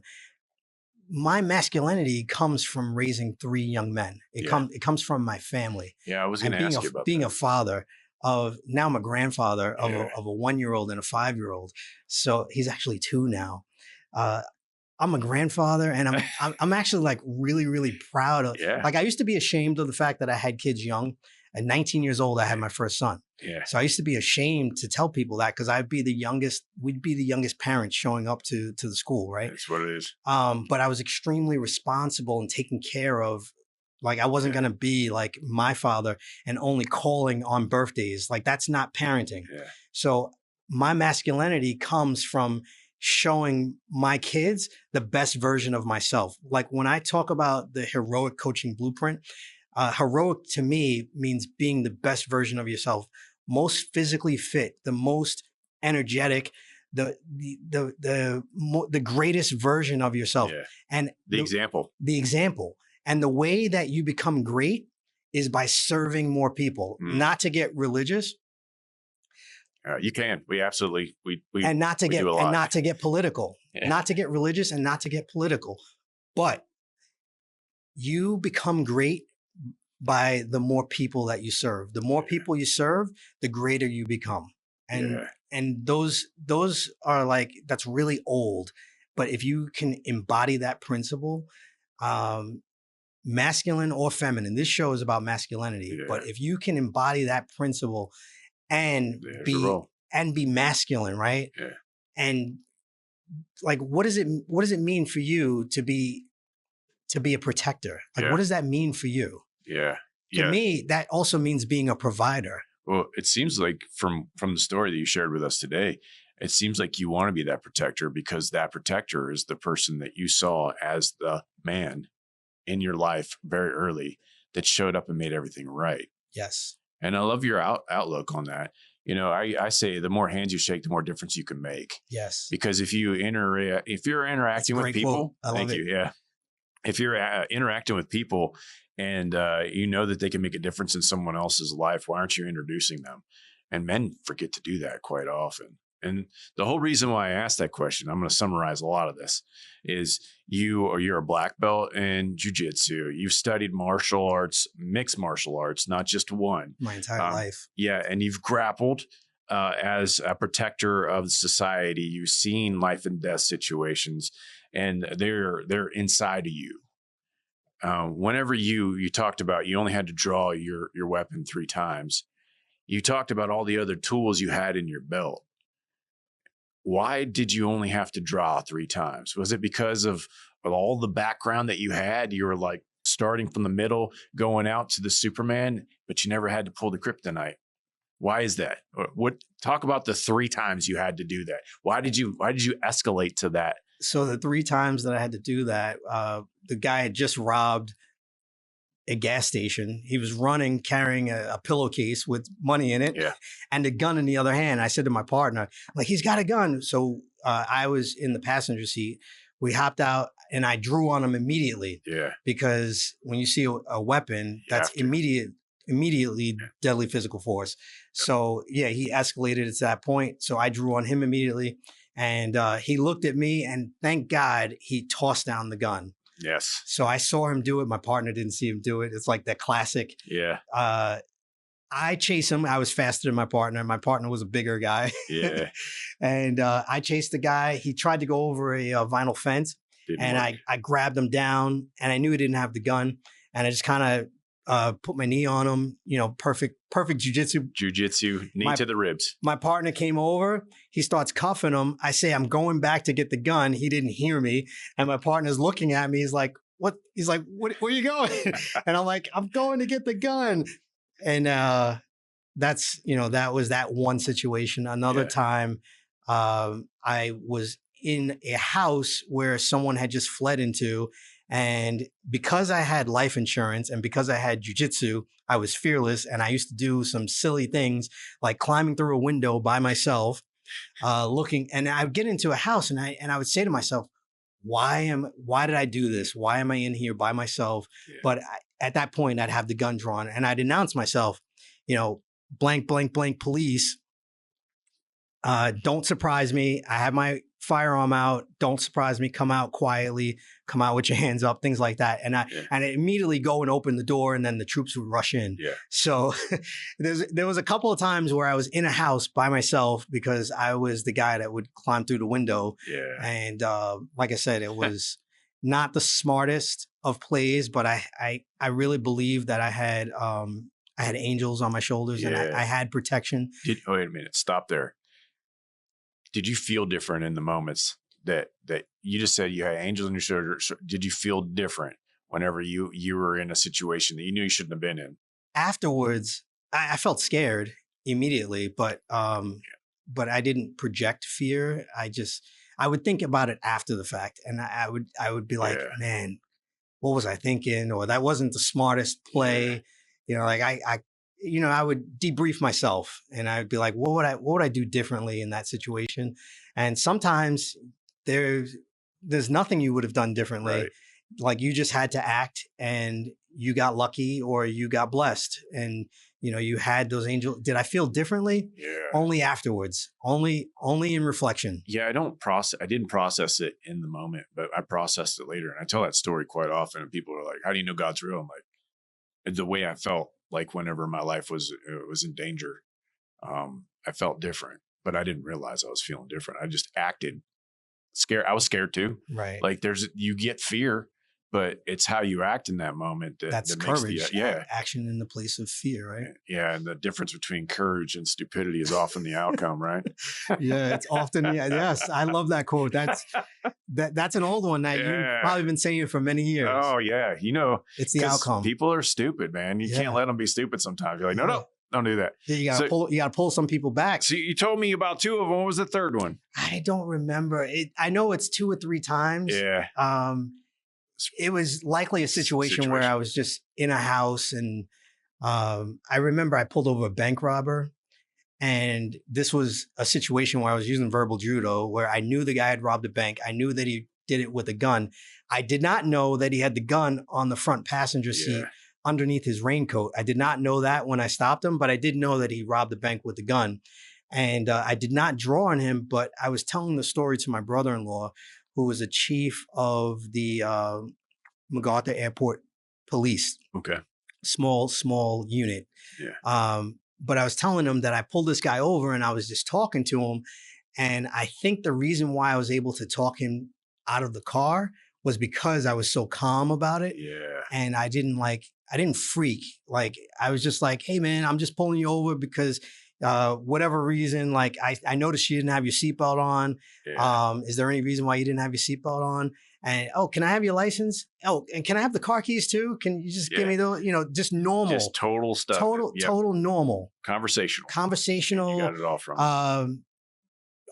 My masculinity comes from raising 3 young men. It comes from my family. Yeah, I was going to ask you about being that. a father. of now I'm a grandfather of Yeah. a 1-year-old and a 5-year-old. So he's actually 2 now. I'm a grandfather, and I'm actually like really, really proud of. Yeah. Like I used to be ashamed of the fact that I had kids young. At 19 years old, I had my first son. Yeah. So I used to be ashamed to tell people that because I'd be the youngest. We'd be the youngest parents showing up to the school, right? That's what it is. But I was extremely responsible and taking care of. Like I wasn't Yeah. gonna be like my father and only calling on birthdays. Like that's not parenting. Yeah. So my masculinity comes from showing my kids the best version of myself. Like when I talk about the heroic coaching blueprint, heroic to me means being the best version of yourself, most physically fit, the most energetic, the greatest version of yourself. Yeah. And The example. the example. And the way that you become great is by serving more people, not to get religious. You can. We absolutely we And not to we get do a lot. not to get political. Yeah. Not to get religious and not to get political. But you become great by the more people that you serve. The more people you serve, the greater you become. And those are like, that's really old. But if you can embody that principle, masculine or feminine, this show is about masculinity, but if you can embody that principle and be masculine, right? Yeah. And like, what does it mean for you to be a protector? Like, what does that mean for you? Yeah. To me, that also means being a provider. Well, it seems like from the story that you shared with us today, it seems like you want to be that protector because that protector is the person that you saw as the man in your life very early that showed up and made everything right. Yes. And I love your outlook on that. You know, I say the more hands you shake, the more difference you can make. Yes. Because if you're interacting with people, thank you. Yeah. If you're interacting with people and you know that they can make a difference in someone else's life, why aren't you introducing them? And men forget to do that quite often. And the whole reason why I asked that question, I'm going to summarize a lot of this, is you're a black belt in jiu-jitsu. You've studied martial arts, mixed martial arts, not just one. My entire life. Yeah. And you've grappled as a protector of society. You've seen life and death situations, and they're inside of you. Whenever you talked about you only had to draw your weapon 3 times, you talked about all the other tools you had in your belt. Why did you only have to draw 3 times? Was it because of all the background that you had? You were like starting from the middle, going out to the Superman, but you never had to pull the kryptonite. Why is that? Talk about the 3 times you had to do that. Why did you escalate to that? So the 3 times that I had to do that, the guy had just robbed a gas station. He was running, carrying a pillowcase with money in it, and a gun in the other hand. I said to my partner, like, he's got a gun. So I was in the passenger seat. We hopped out, and I drew on him immediately. Yeah. Because when you see a weapon, that's immediately deadly physical force. So yeah, he escalated it to that point. So I drew on him immediately, and he looked at me, and thank God he tossed down the gun. Yes. So I saw him do it. My partner didn't see him do it. It's like that classic. Yeah. I chased him. I was faster than my partner. My partner was a bigger guy. Yeah. And I chased the guy. He tried to go over a vinyl fence, I grabbed him down, and I knew he didn't have the gun. And I just kind of put my knee on him. You know, perfect jujitsu. Jujitsu, knee to the ribs. My partner came over. He starts cuffing him. I say, I'm going back to get the gun. He didn't hear me. And my partner's looking at me. He's like, what? He's like, where are you going? And I'm like, I'm going to get the gun. And that's, that was that one situation. Another time, I was in a house where someone had just fled into. And because I had life insurance and because I had jujitsu, I was fearless, and I used to do some silly things like climbing through a window by myself, looking. And I would get into a house, and I would say to myself, why did I do this? Why am I in here by myself? Yeah. But at that point, I'd have the gun drawn, and I'd announce myself, blank, blank, blank, police. Don't surprise me. I have my firearm out, don't surprise me, come out quietly, come out with your hands up, things like that. And I immediately go and open the door, and then the troops would rush in. Yeah. So there was a couple of times where I was in a house by myself because I was the guy that would climb through the window. Yeah. And like I said, it was not the smartest of plays, but I really believe that I had angels on my shoulders, and I had protection. Wait a minute, stop there. Did you feel different in the moments that you just said you had angels on your shoulder? Did you feel different whenever you were in a situation that you knew you shouldn't have been in? Afterwards, I felt scared immediately, but I didn't project fear. I would think about it after the fact, and I would be like, man, what was I thinking? Or that wasn't the smartest play. You know, like I would debrief myself, and I would be like, what would I do differently in that situation? And sometimes there's nothing you would have done differently. Right. Like you just had to act, and you got lucky, or you got blessed, and you had those angels. Did I feel differently? Yeah. Only afterwards. Only in reflection. Yeah, I didn't process it in the moment, but I processed it later. And I tell that story quite often, and people are like, how do you know God's real? I'm like, the way I felt like whenever my life was in danger, I felt different, but I didn't realize I was feeling different. I just acted scared. I was scared too. Right. Like you get fear, but it's how you act in that moment that's that courage. makes action in the place of fear, right? Yeah, and the difference between courage and stupidity is often the outcome, right? Yeah, it's often. Yeah, yes, I love that quote. That's an old one that you've probably been saying for many years. Oh yeah, it's the outcome. People are stupid, man. You can't let them be stupid. Sometimes you're like, no, don't do that. Yeah, you gotta pull some people back. So you told me about two of them. What was the third one? I don't remember it. I know it's 2 or 3 times. Yeah. It was likely a situation where I was just in a house, and I remember I pulled over a bank robber, and this was a situation where I was using verbal judo, where I knew the guy had robbed a bank. I knew that he did it with a gun. I did not know that he had the gun on the front passenger seat underneath his raincoat. I did not know that when I stopped him, but I did know that he robbed the bank with the gun. And I did not draw on him, but I was telling the story to my brother-in-law, who was a chief of the MacArthur Airport Police. Okay. Small unit. Yeah. But I was telling him that I pulled this guy over, and I was just talking to him. And I think the reason why I was able to talk him out of the car was because I was so calm about it. Yeah. And I didn't freak. Like, I was just like, hey man, I'm just pulling you over because whatever reason, like I noticed you didn't have your seatbelt on. Yeah. Is there any reason why you didn't have your seatbelt on? And can I have your license? Oh, and can I have the car keys too? Can you just give me those? Just normal, just total stuff, total normal, conversational. You got it all from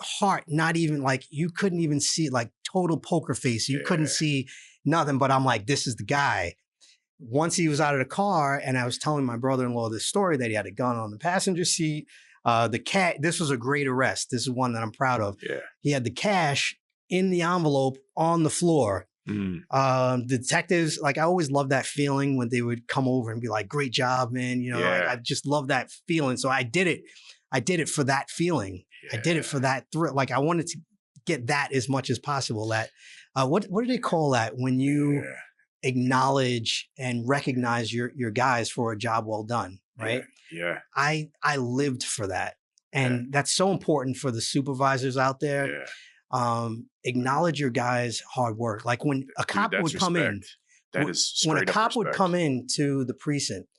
heart. Not even like you couldn't even see, like total poker face. You couldn't see nothing. But I'm like, this is the guy. Once he was out of the car, and I was telling my brother-in-law this story that he had a gun on the passenger seat. This was a great arrest. This is one that I'm proud of. Yeah. He had the cash in the envelope on the floor. Detectives, like I always loved that feeling when they would come over and be like, great job, man. Like, I just love that feeling. So I did it. I did it for that feeling. I did it for that thrill. Like I wanted to get that as much as possible. That, what do they call that when you acknowledge and recognize your guys for a job well done, right? Yeah. I lived for that. And that's so important for the supervisors out there. Acknowledge your guys' hard work. Like when a cop would come in, when a cop would come into the precinct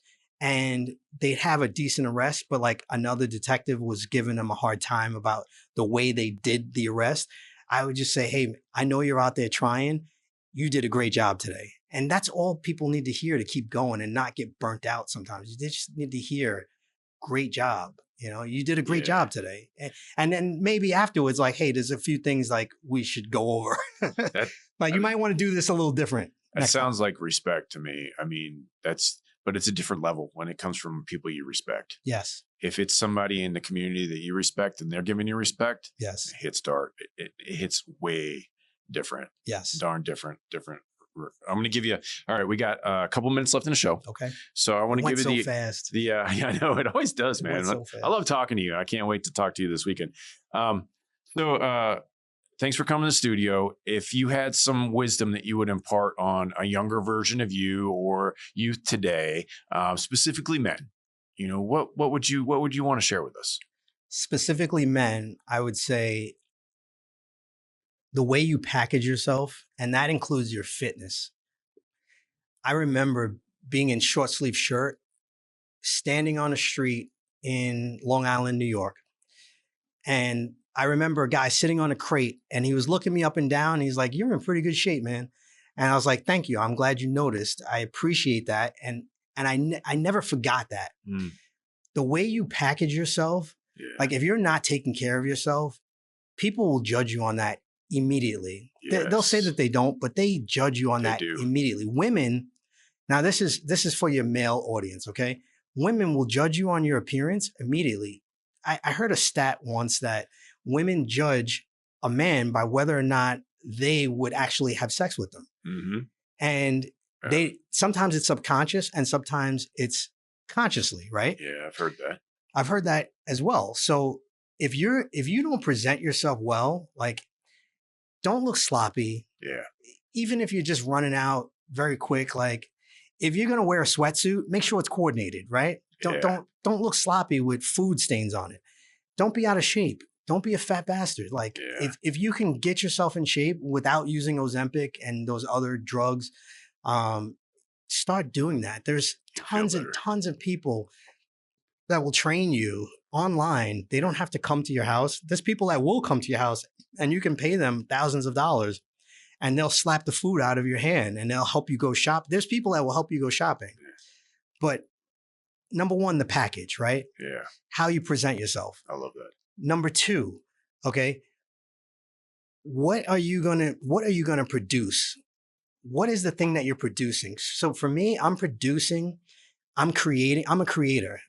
and they'd have a decent arrest, but like another detective was giving them a hard time about the way they did the arrest, I would just say, hey, I know you're out there trying. You did a great job today. And that's all people need to hear to keep going and not get burnt out sometimes. They just need to hear, great job. You did a great job today. And then maybe afterwards, like, hey, there's a few things like we should go over. Like you might want to do this a little different. That sounds like respect to me. I mean, but it's a different level when it comes from people you respect. Yes. If it's somebody in the community that you respect and they're giving you respect, yes, it hits way different. Yes. Darn different. I'm going to give you, all right, we got a couple minutes left in the show. Okay. So I want to give you fast. Yeah, I know. It always does, man. So fast. I love talking to you. I can't wait to talk to you this weekend. So thanks for coming to the studio. If you had some wisdom that you would impart on a younger version of you or youth today, specifically men, what would you want to share with us? Specifically men, I would say the way you package yourself, and that includes your fitness. I remember being in short sleeve shirt, standing on a street in Long Island, New York. And I remember a guy sitting on a crate and he was looking me up and down. He's like, "You're in pretty good shape, man." And I was like, "Thank you. I'm glad you noticed. I appreciate that." And I never forgot that. Mm. The way you package yourself, like if you're not taking care of yourself, people will judge you on that immediately. Yes. They'll say that they don't, but they judge you on that immediately. Women, now this is for your male audience, okay? Women will judge you on your appearance immediately. I heard a stat once that women judge a man by whether or not they would actually have sex with them. Mm-hmm. And sometimes it's subconscious and sometimes it's consciously, right? Yeah, I've heard that. I've heard that as well. So if you don't present yourself well, like don't look sloppy. Yeah. Even if you're just running out very quick, like if you're gonna wear a sweatsuit, make sure it's coordinated, right? Don't look sloppy with food stains on it. Don't be out of shape. Don't be a fat bastard. Like if you can get yourself in shape without using Ozempic and those other drugs, start doing that. There's tons and tons of people that will train you online. They don't have to come to your house. There's people that will come to your house and you can pay them thousands of dollars and they'll slap the food out of your hand and they'll help you go shop. There's people that will help you go shopping. But number one, the package, right? Yeah. How you present yourself. I love that. Number two, okay, what are you gonna produce? What is the thing that you're producing? So for me, I'm creating, I'm a creator.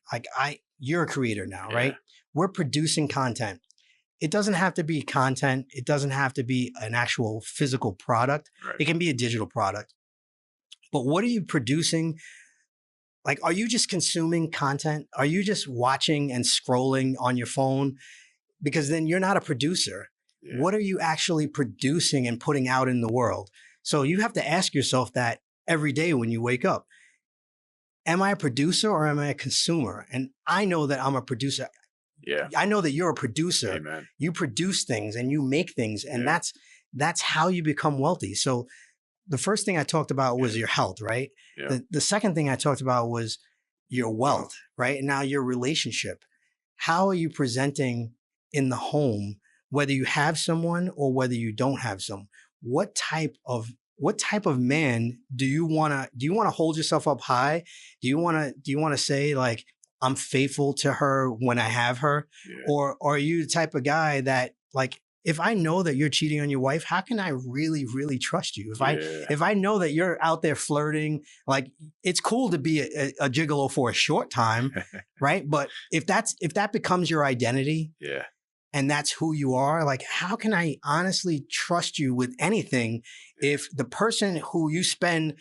You're a creator now, right? We're producing content. It doesn't have to be content. It doesn't have to be an actual physical product. Right. It can be a digital product. But what are you producing? Like, are you just consuming content? Are you just watching and scrolling on your phone? Because then you're not a producer. Yeah. What are you actually producing and putting out in the world? So you have to ask yourself that every day when you wake up. Am I a producer or am I a consumer? And I know that I'm a producer. Yeah. I know that you're a producer. Amen. You produce things and you make things. And that's how you become wealthy. So the first thing I talked about was your health, right? Yeah. The second thing I talked about was your wealth, right? And now your relationship. How are you presenting in the home, whether you have someone or whether you don't have someone? What type of man do you want to hold yourself up high? Do you want to say like, I'm faithful to her when I have her? Yeah. Or are you the type of guy that like, if I know that you're cheating on your wife, how can I really, really trust you? If I know that you're out there flirting, like it's cool to be a gigolo for a short time, right? But if that becomes your identity, and that's who you are, like how can I honestly trust you with anything if the person who you spend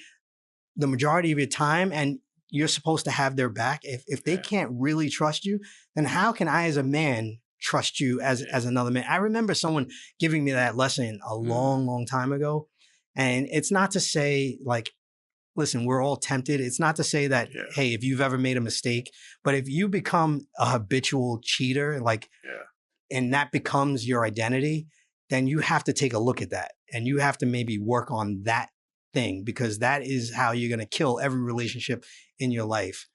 the majority of your time and you're supposed to have their back, if they can't really trust you, then how can I as a man trust you as another man? I remember someone giving me that lesson a long, long time ago. And it's not to say like, listen, we're all tempted. It's not to say that, hey, if you've ever made a mistake, but if you become a habitual cheater, like, and that becomes your identity, then you have to take a look at that and you have to maybe work on that thing because that is how you're going to kill every relationship in your life.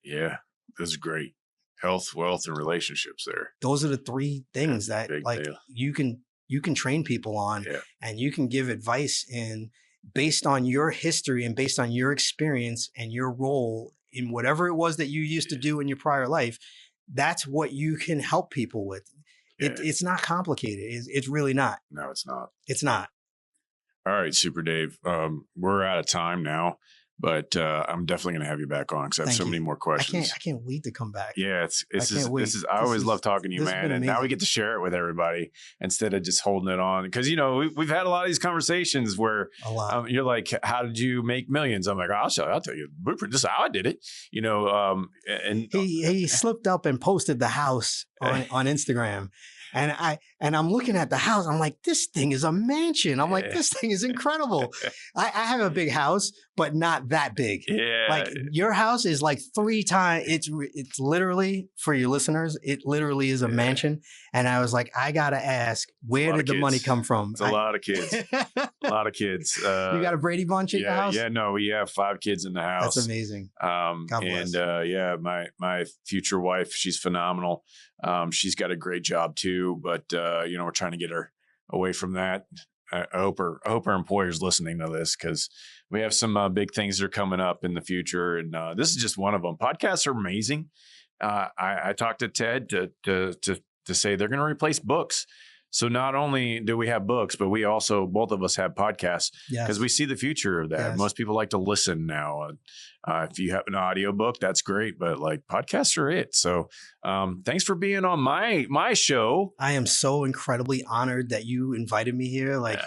Yeah, that's great. Health, wealth, and relationships there. Those are the three things that like you can train people on and you can give advice in based on your history and based on your experience and your role in whatever it was that you used to do in your prior life. That's what you can help people with. It's not complicated. It's really not. No, it's not. It's not. All right, Super Dave. We're out of time now. But I'm definitely going to have you back on because I have many more questions. I can't wait to come back. Yeah, I always love talking to you, man. And now we get to share it with everybody instead of just holding it on. Because, we've had a lot of these conversations where you're like, how did you make millions? I'm like, I'll tell you, this is how I did it. And he slipped up and posted the house on Instagram. And I'm looking at the house. I'm like, this thing is a mansion. I'm like, this thing is incredible. I have a big house, but not that big. Yeah. Like your house is like 3 times. It's literally, for your listeners, it literally is a mansion. And I was like, I gotta ask, where did the money come from? It's a lot of kids. A lot of kids. You got a Brady Bunch in the house? Yeah, no, we have 5 kids in the house. That's amazing. God bless. And my future wife, she's phenomenal. She's got a great job too, but we're trying to get her away from that. I hope her employer's listening to this, because we have some big things that are coming up in the future, and this is just one of them. Podcasts are amazing. I talked to Ted to say they're going to replace books. So not only do we have books, but we also, both of us have podcasts, because we see the future of that. Yes. Most people like to listen now. If you have an audio book, that's great, but like podcasts are it. So thanks for being on my show. I am so incredibly honored that you invited me here. Like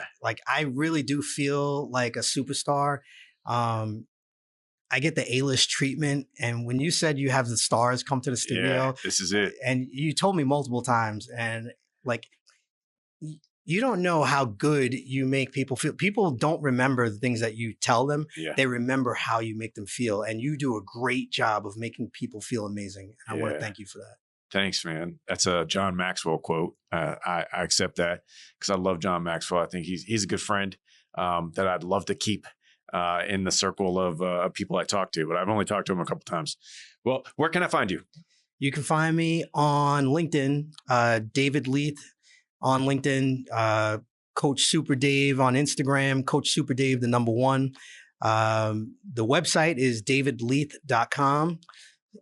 I really do feel like a superstar. I get the A-list treatment. And when you said you have the stars come to the studio, this is it. And you told me multiple times, and like, you don't know how good you make people feel. People don't remember the things that you tell them. Yeah. They remember how you make them feel. And you do a great job of making people feel amazing. And I want to thank you for that. Thanks, man. That's a John Maxwell quote. I accept that, because I love John Maxwell. I think he's a good friend that I'd love to keep in the circle of people I talk to. But I've only talked to him a couple times. Well, where can I find you? You can find me on LinkedIn, David Leath. On LinkedIn, Coach Super Dave on Instagram, Coach Super Dave, the number 1. The website is davidleath.com.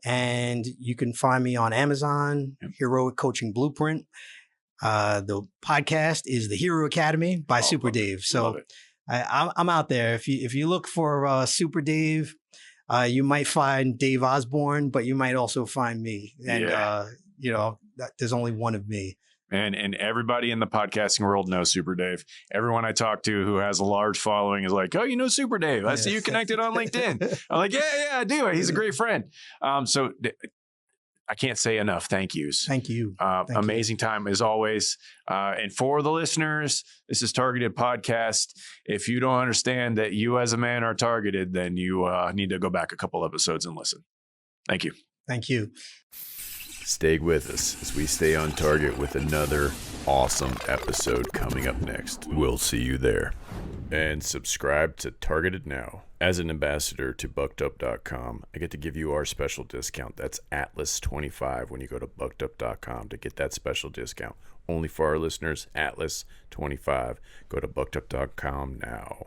And you can find me on Amazon, Heroic Coaching Blueprint. The podcast is The Hero Academy by Super Dave. So I'm out there. If you look for Super Dave, you might find Dave Osborne, but you might also find me. And, there's only one of me. And everybody in the podcasting world knows Super Dave. Everyone I talk to who has a large following is like, oh, you know Super Dave. I see you connected on LinkedIn. I'm like, yeah, I do. He's a great friend. So I can't say enough thank yous. Thank you. Amazing time as always. And for the listeners, this is Targeted Podcast. If you don't understand that you as a man are targeted, then you need to go back a couple episodes and listen. Thank you. Thank you. Stay with us as we stay on target with another awesome episode coming up next. We'll see you there. And subscribe to Targeted now. As an ambassador to buckedup.com, I get to give you our special discount. That's Atlas25 when you go to buckedup.com to get that special discount. Only for our listeners, Atlas25. Go to buckedup.com now.